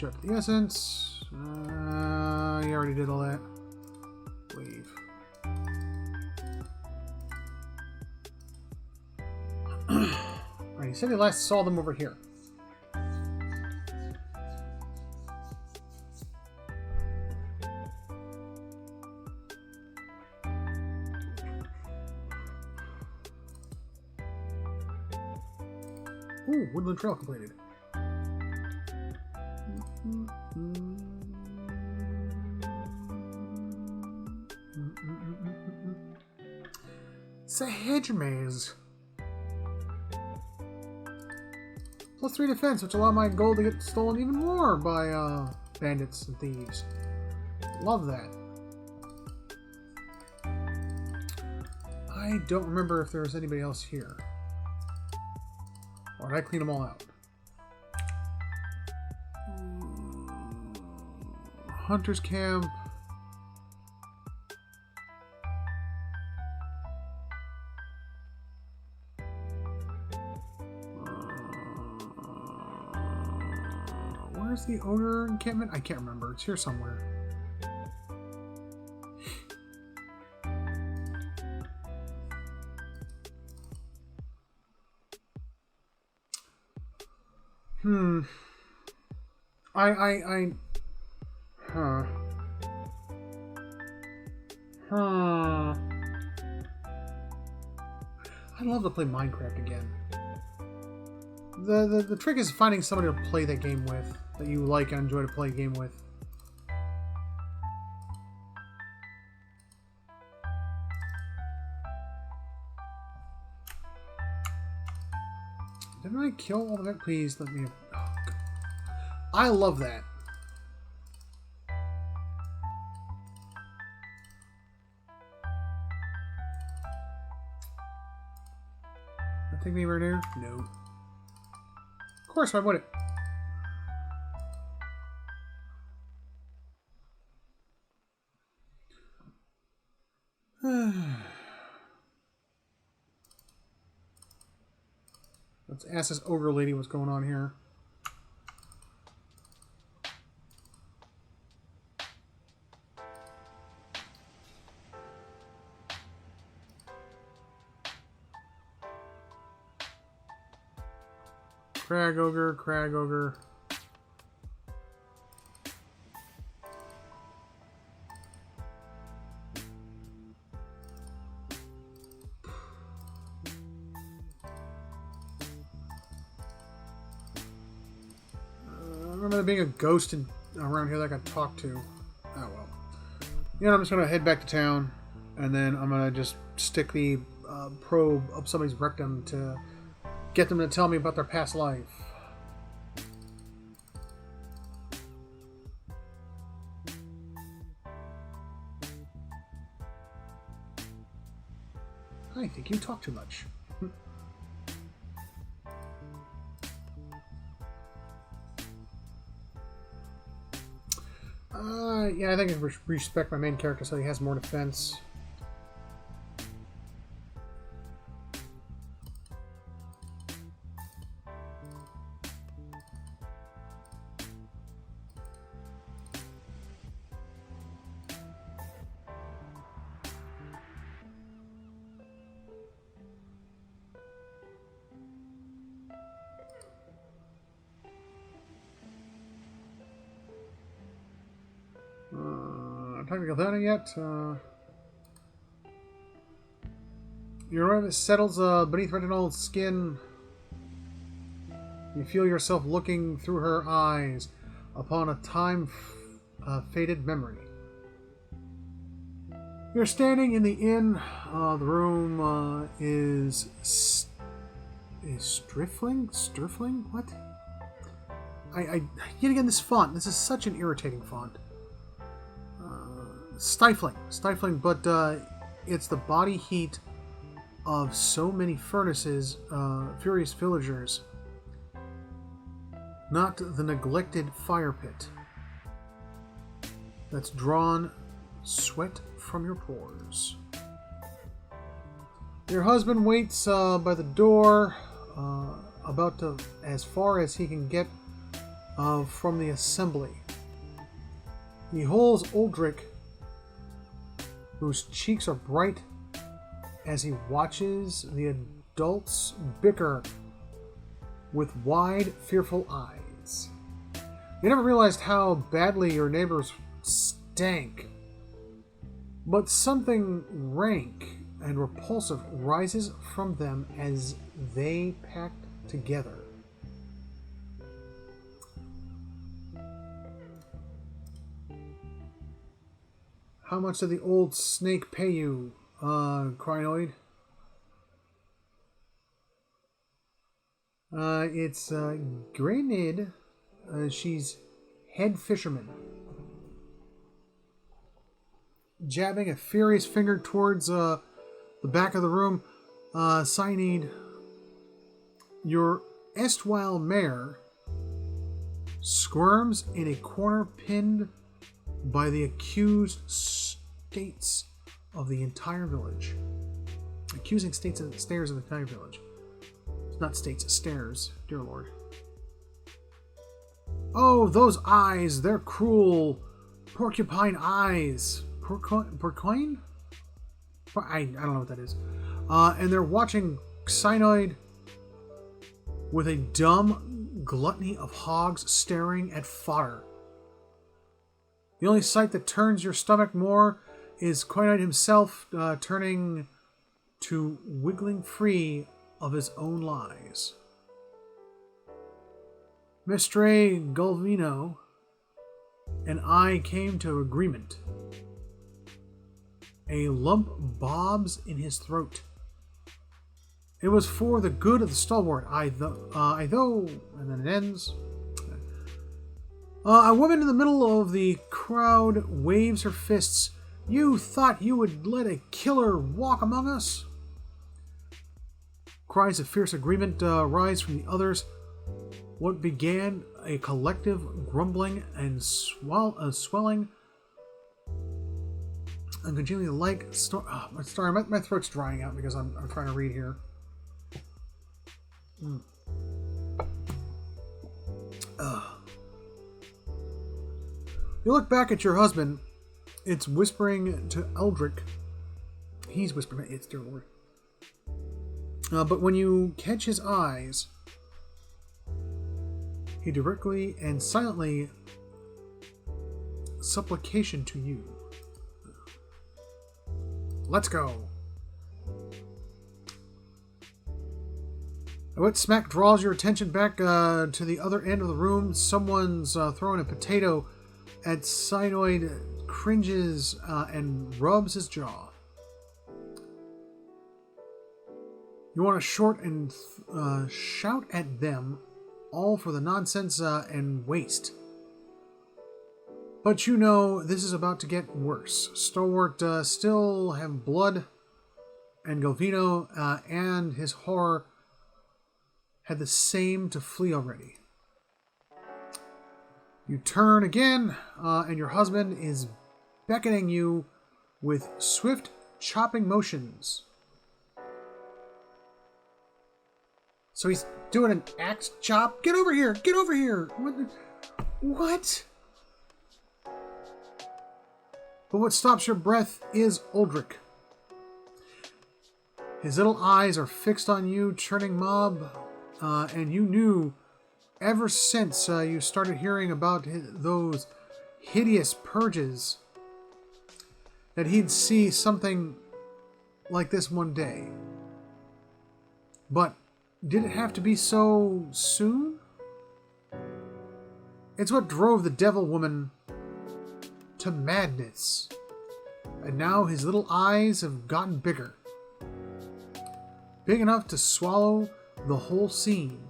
Jet to the essence. You already did all that. Wave. Alright, he said he last saw them over here. Ooh, Woodland Trail completed. It's a hedge maze. Plus 3 defense, which allowed my gold to get stolen even more by bandits and thieves. Love that. I don't remember if there was anybody else here. Or did I clean them all out? Hunter's camp. Where's the owner encampment? I can't remember. It's here somewhere. I'd love to play Minecraft again. The trick is finding somebody to play that game with, that you like and enjoy to play a game with. Didn't I kill all of that? Please let me... Oh, I love that. That take me right there? No. Of course, why would it? Let's ask this ogre lady what's going on here. Crag ogre, crag ogre. Remember there being a ghost around here that I got talked to. Oh well. You know, I'm just gonna head back to town, and then I'm gonna just stick the probe up somebody's rectum to get them to tell me about their past life. I think you talk too much. Yeah, I think I respect my main character so he has more defense. Technical data yet? Your awareness settles beneath Reginald's skin. You feel yourself looking through her eyes upon a time-faded memory. You're standing in the inn. The room is Strfling? What? Yet again, this font. This is such an irritating font. Stifling, but it's the body heat of so many furnaces, furious villagers, not the neglected fire pit that's drawn sweat from your pores. Your husband waits by the door, about to, as far as he can get from the assembly. He holds Uldric, whose cheeks are bright, as he watches the adults bicker with wide, fearful eyes. You never realized how badly your neighbors stank, but something rank and repulsive rises from them as they pack together. How much did the old snake pay you, Crinoid? It's Granid. She's head fisherman. Jabbing a furious finger towards the back of the room, Cyanide, your erstwhile mare squirms in a corner pinned by the accused states of the entire village. Accusing states of stairs of the entire village. It's not states, stairs, dear Lord. Oh, those eyes, they're cruel. Porcupine eyes. Porcine? I don't know what that is. And they're watching Cyanoid with a dumb gluttony of hogs staring at fodder. The only sight that turns your stomach more is Quinite himself turning to wiggling free of his own lies. Mestre Gulvino and I came to agreement. A lump bobs in his throat. It was for the good of the stalwart. I though, and then it ends. A woman in the middle of the crowd waves her fists. You thought you would let a killer walk among us? Cries of fierce agreement rise from the others. What began a collective grumbling and swelling and continually like... sorry, my throat's drying out because I'm trying to read here. You look back at your husband. It's whispering to Eldrick. He's whispering, it's dear Lord. But when you catch his eyes, he directly and silently supplication to you. Let's go. A wet smack draws your attention back to the other end of the room. Someone's throwing a potato at Cyanoid, cringes and rubs his jaw. You want to short and shout at them, all for the nonsense and waste. But you know this is about to get worse. Stalwart still have blood, and Galvino and his horror had the same to flee already. You turn again, and your husband is beckoning you with swift, chopping motions. So he's doing an axe chop. Get over here! Get over here! What? But what stops your breath is Uldric. His little eyes are fixed on you, churning mob, and you knew ever since you started hearing about those hideous purges that he'd see something like this one day. But did it have to be so soon? It's what drove the devil woman to madness. And now his little eyes have gotten bigger. Big enough to swallow the whole scene.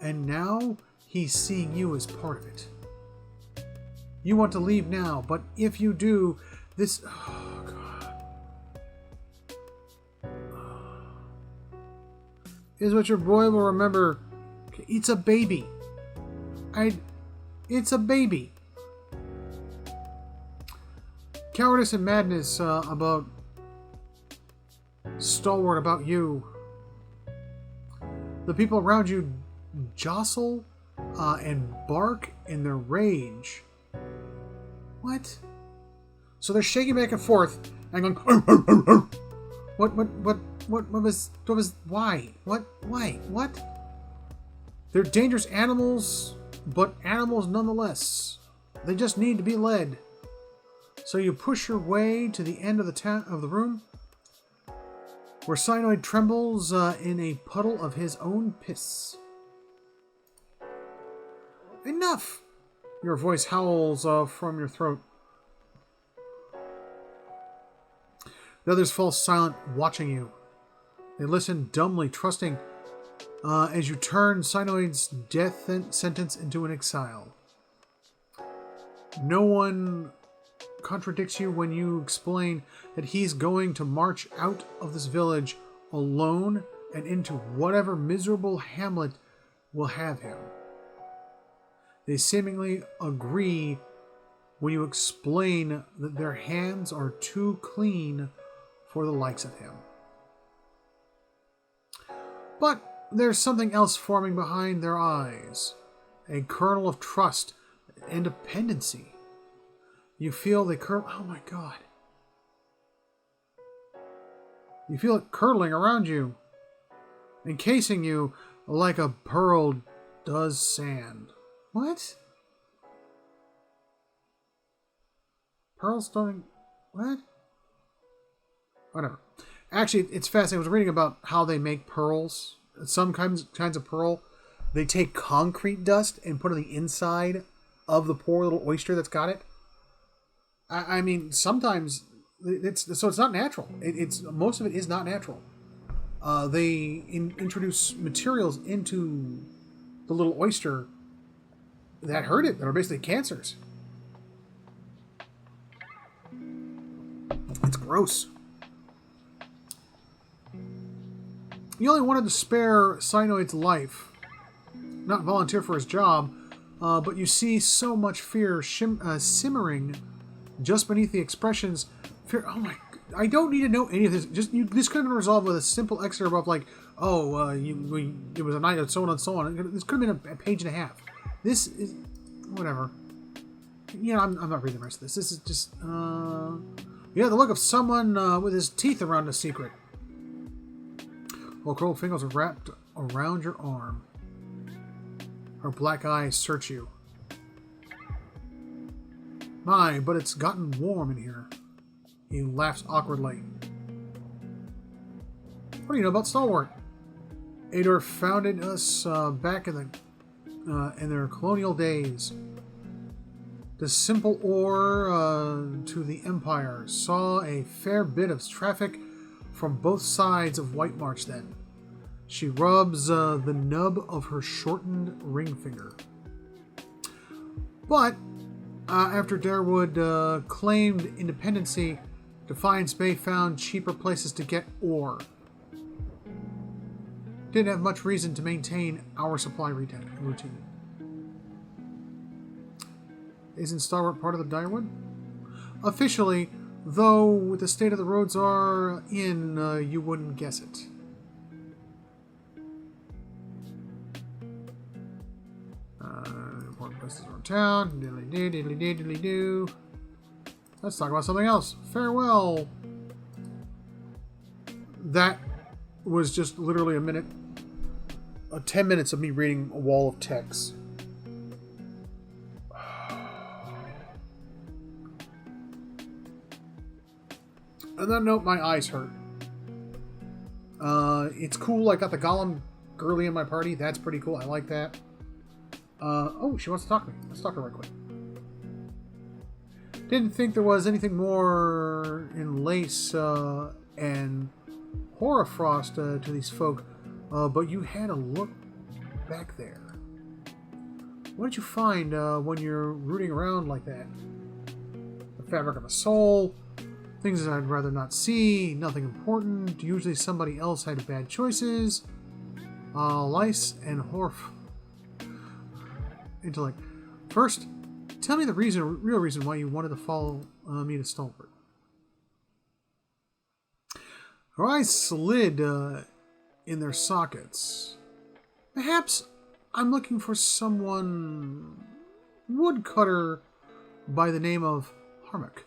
And now he's seeing you as part of it. You want to leave now, but if you do, this... Oh, God. Is what your boy will remember. It's a baby. It's a baby. Cowardice and madness about Stalwart, about you. The people around you jostle and bark in their rage. What? So they're shaking back and forth and going. "Arr, arr, arr, arr." What was? Why? Why? What? They're dangerous animals, but animals nonetheless. They just need to be led. So you push your way to the end of the room, where Cyanoid trembles in a puddle of his own piss. Enough! Your voice howls from your throat. The others fall silent, watching you. They listen dumbly, trusting as you turn Cyanoid's death sentence into an exile. No one contradicts you when you explain that he's going to march out of this village alone and into whatever miserable hamlet will have him. They seemingly agree when you explain that their hands are too clean for the likes of him. But there's something else forming behind their eyes. A kernel of trust and dependency. You feel the oh my god. You feel it curdling around you, encasing you like a pearl does sand. What? Pearls don't... What? Whatever. Actually, it's fascinating. I was reading about how they make pearls. Some kinds of pearl, they take concrete dust and put it on the inside of the poor little oyster that's got it. I mean, sometimes it's not natural. It's most of it is not natural. They introduce materials into the little oyster that hurt it, that are basically cancers. It's gross. You only wanted to spare Cyanoid's life, not volunteer for his job, but you see so much fear simmering just beneath the expressions. Fear. Oh my! I don't need to know any of this. This could have been resolved with a simple excerpt of like, it was a night of so on and so on. This could have been a page and a half. This is whatever. Yeah, I'm not reading the rest of this. This is just you have the look of someone with his teeth around a secret. While cold fingers are wrapped around your arm. Her black eyes search you. My, but it's gotten warm in here. He laughs awkwardly. What do you know about Stalwart? Ador founded us back in their colonial days. The simple ore to the Empire saw a fair bit of traffic from both sides of White March then. She rubs the nub of her shortened ring finger. But after Darewood claimed independency, Defiance Bay found cheaper places to get ore. Didn't have much reason to maintain our supply routine. Isn't Starward part of the Direwood? Officially, though with the state of the roads are in, you wouldn't guess it. Important places around town. Diddly-doo, diddly-doo, diddly-doo. Let's talk about something else. Farewell. That was just literally 10 minutes of me reading a wall of text. On that note, my eyes hurt. It's cool. I got the Golem girly in my party. That's pretty cool. I like that. Oh, she wants to talk to me. Let's talk to her right quick. Didn't think there was anything more in Lace and Horrorfrost to these folk, but you had a look back there. What did you find when you're rooting around like that? The fabric of a soul, things that I'd rather not see, nothing important, usually somebody else had bad choices, Lice and Horf. Intellect. First, tell me the real reason why you wanted to follow me to Stalwart. Her eyes slid in their sockets. Perhaps I'm looking for someone... woodcutter by the name of Harmach.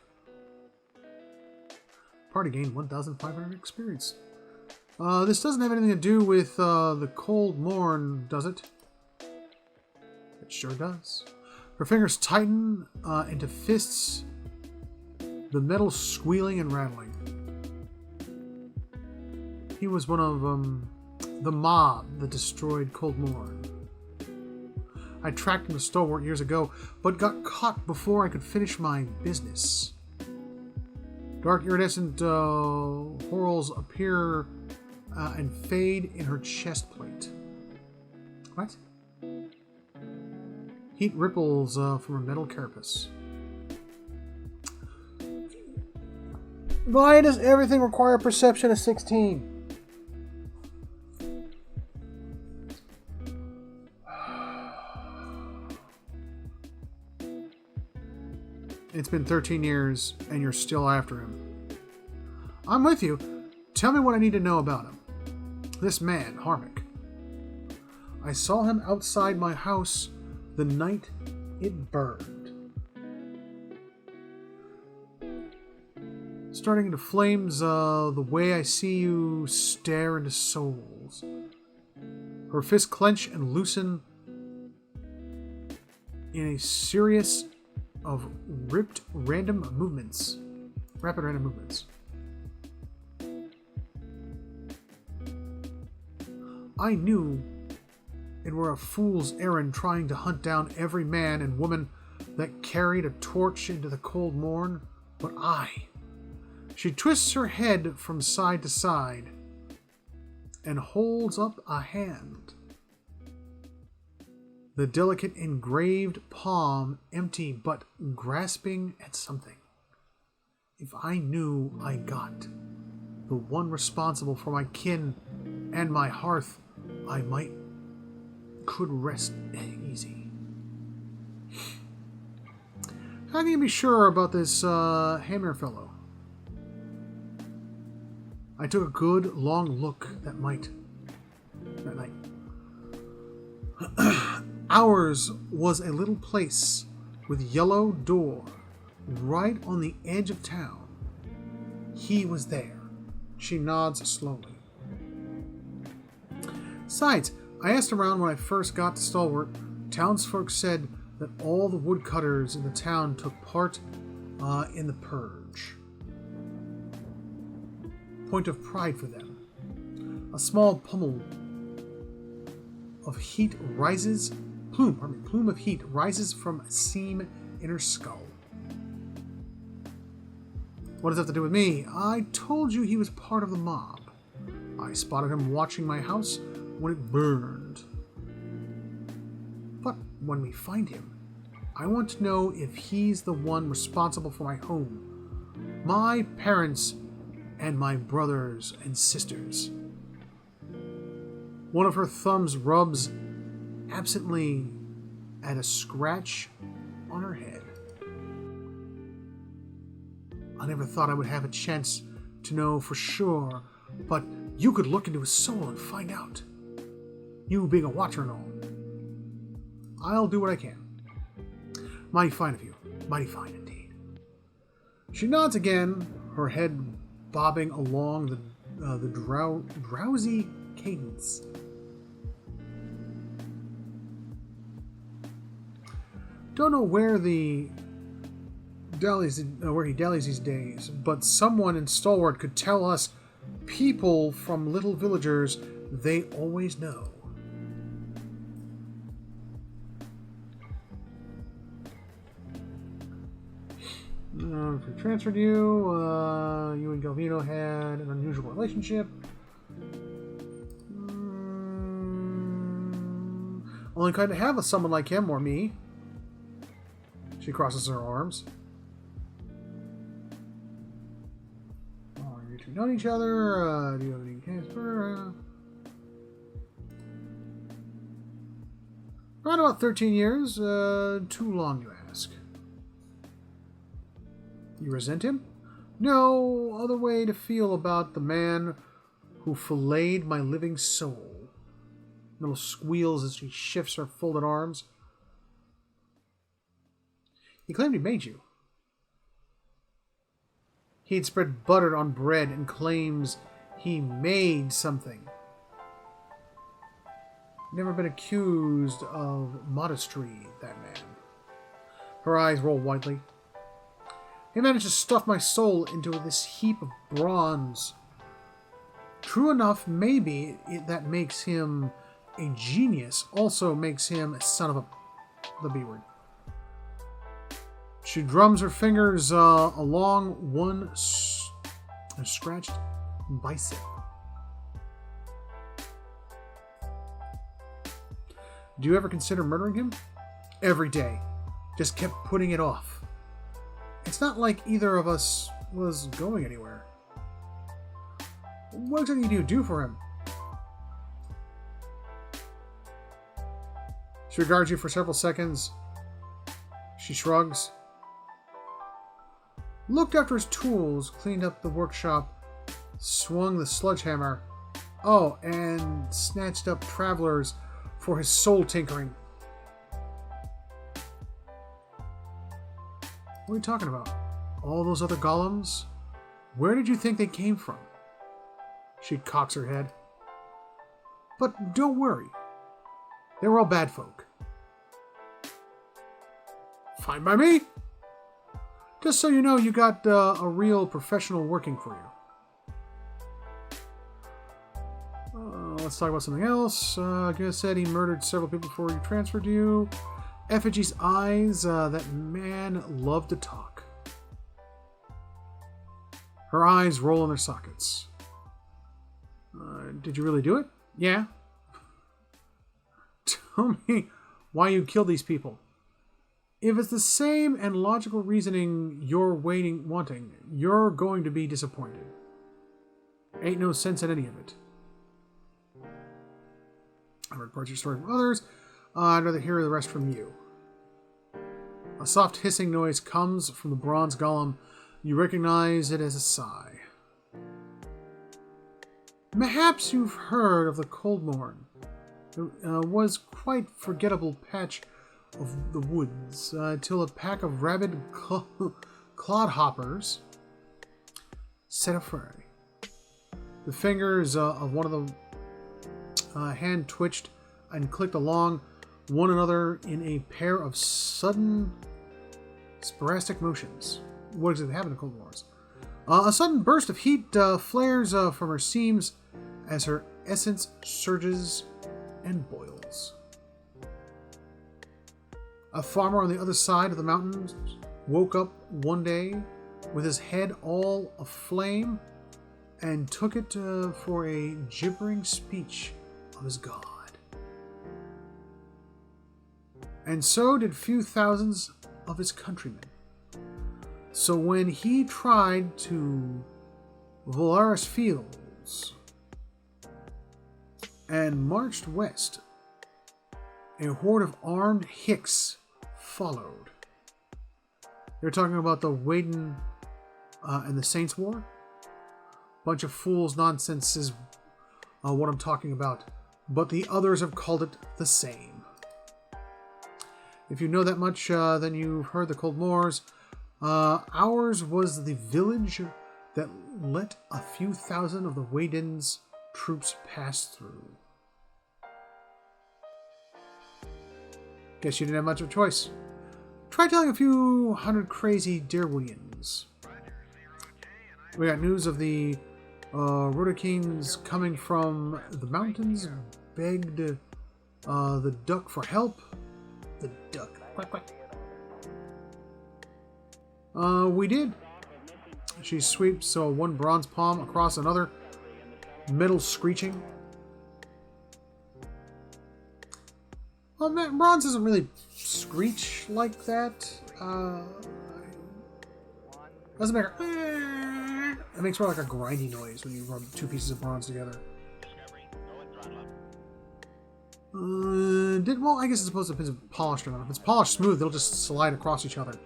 Party gained 1,500 experience. This doesn't have anything to do with the cold morn, does it? It sure does. Her fingers tighten into fists, the metal squealing and rattling. He was one of the mob that destroyed Cold Morn. I tracked him to Stalwart years ago, but got caught before I could finish my business. Dark iridescent whorls appear and fade in her chest plate. What? Heat ripples from her metal carapace. Why does everything require perception of 16? It's been 13 years, and you're still after him. I'm with you. Tell me what I need to know about him. This man, Harmach. I saw him outside my house the night it burned. Starting into flames the way I see you stare into souls. Her fists clench and loosen in a series of rapid random movements. I knew it were a fool's errand trying to hunt down every man and woman that carried a torch into the cold morn, but she twists her head from side to side and holds up a hand. The delicate engraved palm empty but grasping at something. If I knew I got the one responsible for my kin and my hearth, I could rest easy. How can you be sure about this Hammer fellow? I took a good long look that night. Ours was a little place with yellow door right on the edge of town. He was there. She nods slowly. Besides, I asked around when I first got to Stalwart. Townsfolk said that all the woodcutters in the town took part in the purge. Point of pride for them. A small plume of heat rises from a seam in her skull. What does that have to do with me? I told you he was part of the mob. I spotted him watching my house when it burned. But when we find him, I want to know if he's the one responsible for my home, my parents, and my brothers and sisters. One of her thumbs rubs absently at a scratch on her head. I never thought I would have a chance to know for sure, but you could look into his soul and find out. You being a watcher and all. I'll do what I can. Mighty fine of you. Mighty fine indeed. She nods again, her head bobbing along the drowsy cadence. Don't know where he dallies these days, but someone in Stalwart could tell us people from little villagers they always know. If we transferred you, you and Galvino had an unusual relationship. Only kind to have someone like him or me. She crosses her arms. You two know each other? Do you have any transfer? Around about 13 years. Too long, you ask. You resent him? No other way to feel about the man who filleted my living soul. Little squeals as she shifts her folded arms. He claimed he made you. He'd spread butter on bread and claims he made something. Never been accused of modesty, that man. Her eyes roll widely. He managed to stuff my soul into this heap of bronze. True enough, maybe that makes him a genius, also makes him a son of the B word. She drums her fingers along one scratched bicep. Do you ever consider murdering him? Every day. Just kept putting it off. It's not like either of us was going anywhere. What exactly do you do for him? She regards you for several seconds. She shrugs. Looked after his tools, cleaned up the workshop, swung the sledgehammer. Oh, and snatched up travelers for his soul tinkering. What are you talking about? All those other golems? Where did you think they came from? She cocks her head. But don't worry. They were all bad folk. Fine by me. Just so you know, you got a real professional working for you. Let's talk about something else. Gunnar said he murdered several people before he transferred you. Effigy's eyes, that man loved to talk. Her eyes roll in their sockets. Did you really do it? Yeah. Tell me why you killed these people. If it's the same and logical reasoning you're wanting, you're going to be disappointed. Ain't no sense in any of it. I've heard parts of your story from others. I'd rather hear the rest from you. A soft hissing noise comes from the bronze golem. You recognize it as a sigh. Perhaps you've heard of the Coldmorn. It was quite forgettable patch of the woods till a pack of rabid clodhoppers set a fray. The fingers of one of the hand twitched and clicked along one another in a pair of sudden sporadic motions. What exactly happened to Cold Wars? A sudden burst of heat flares from her seams as her essence surges and boils. A farmer on the other side of the mountains woke up one day with his head all aflame and took it for a gibbering speech of his god. And so did few thousands of his countrymen. So when he tried to Valaris Fields and marched west, a horde of armed Hicks followed. They're talking about the Waden and the Saints War. Bunch of fools nonsense is what I'm talking about, but the others have called it the same. If you know that much, then you've heard the Cold Moors. Ours was the village that let a few thousand of the Waden's troops pass through. Guess you didn't have much of a choice. Try telling a few hundred crazy Derwillians. We got news of the Rhodokines coming from the mountains, begged the duck for help. The duck. Quack, quack. We did. She sweeps one bronze palm across another, metal screeching. Well, bronze doesn't really screech like that. Doesn't make it makes more like a grindy noise when you rub two pieces of bronze together. Well, I guess it's supposed to be polished or not. If it's polished smooth, it'll just slide across each other.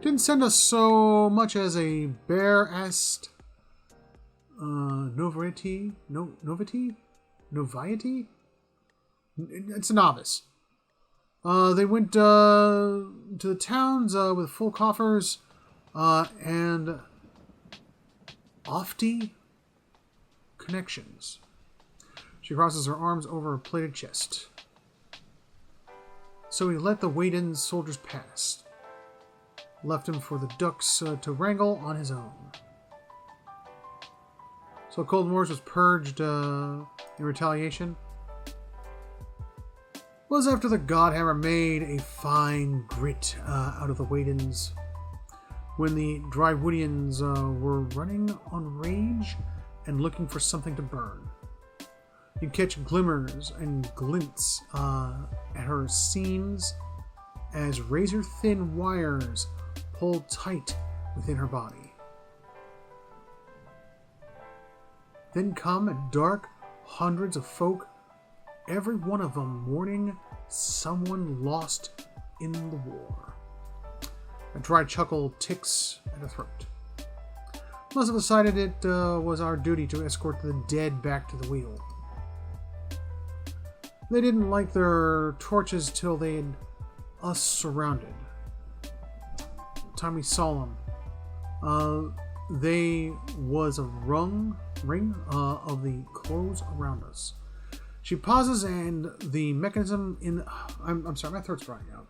Didn't send us so much as a bare-assed novity? Noviety? It's a novice. They went to the towns with full coffers and lofty connections. She crosses her arms over her plated chest. So he let the Waiden's soldiers pass. Left him for the ducks to wrangle on his own. So Cold Wars was purged in retaliation. Was after the Godhammer made a fine grit out of the Waidens. When the Drywoodians were running on rage and looking for something to burn. You catch glimmers and glints at her seams as razor-thin wires pulled tight within her body. Then come at dark hundreds of folk, every one of them mourning someone lost in the war. A dry chuckle ticks at her throat. Most of us decided it was our duty to escort the dead back to the wheel. They didn't light their torches till they had us surrounded. The time we saw them, they was a ring of the clothes around us. She pauses, and the mechanism in... I'm sorry, my throat's drying out.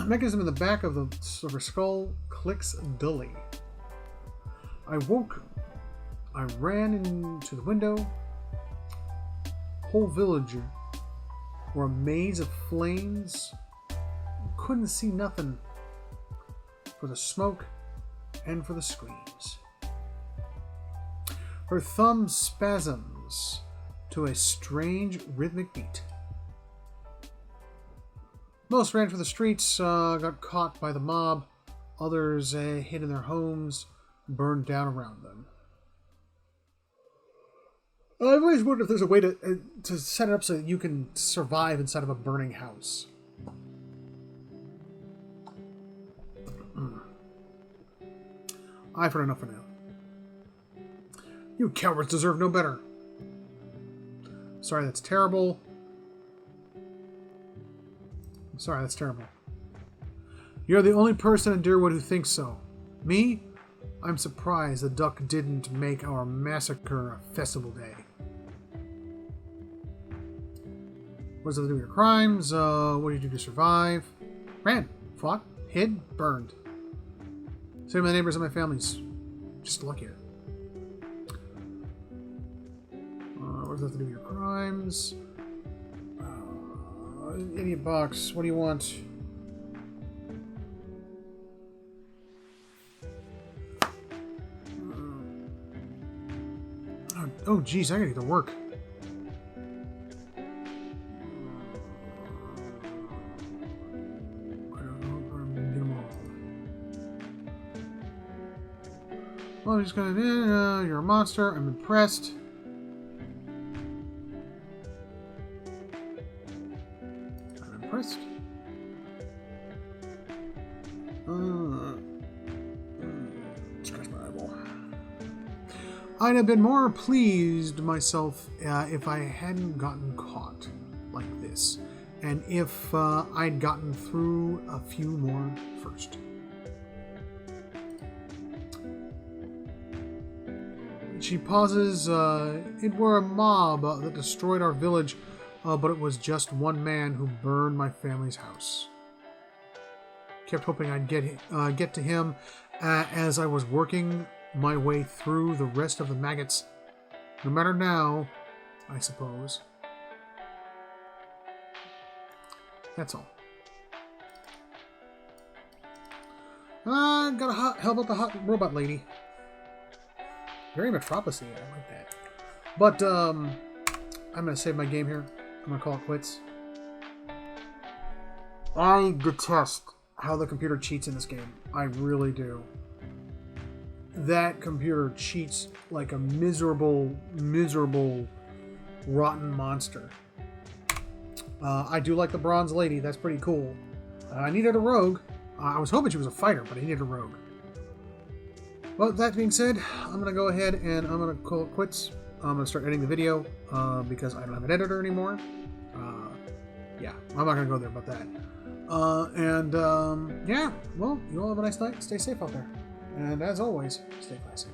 Mechanism in the back of her skull clicks dully. I woke. I ran into the window. Whole village were a maze of flames. Couldn't see nothing for the smoke and for the screams. Her thumb spasms to a strange rhythmic beat. Most ran for the streets, got caught by the mob. Others hid in their homes, burned down around them. I've always wondered if there's a way to set it up so that you can survive inside of a burning house. I've heard enough for now. You cowards deserve no better. Sorry, that's terrible. I'm sorry, that's terrible. You're the only person in Deerwood who thinks so. Me? I'm surprised the duck didn't make our massacre a festival day. What does it do with your crimes? What did you do to survive? Ran, fought, hid, burned. Same with my neighbors and my family's. Just luckier. What does that have to do with your crimes? Idiot box, what do you want? Oh, geez, I gotta get to work. Well, I'm just gonna... you're a monster. I'm impressed. I'm impressed. Scratch my eyeball. I'd have been more pleased myself if I hadn't gotten caught like this. And if I'd gotten through a few more first. She pauses. It were a mob that destroyed our village, but it was just one man who burned my family's house. Kept hoping I'd get to him as I was working my way through the rest of the maggots. No matter now, I suppose. That's all. Gotta help out the hot robot lady. Very Metropolis-y, I like that. But, I'm gonna save my game here. I'm gonna call it quits. I detest how the computer cheats in this game. I really do. That computer cheats like a miserable, rotten monster. I do like the Bronze Lady. That's pretty cool. I needed a rogue. I was hoping she was a fighter, but I needed a rogue. Well, that being said, I'm going to go ahead and I'm going to call it quits. I'm going to start editing the video because I don't have an editor anymore. Yeah, I'm not going to go there about that. Yeah, well, you all have a nice night. Stay safe out there. And as always, stay classy.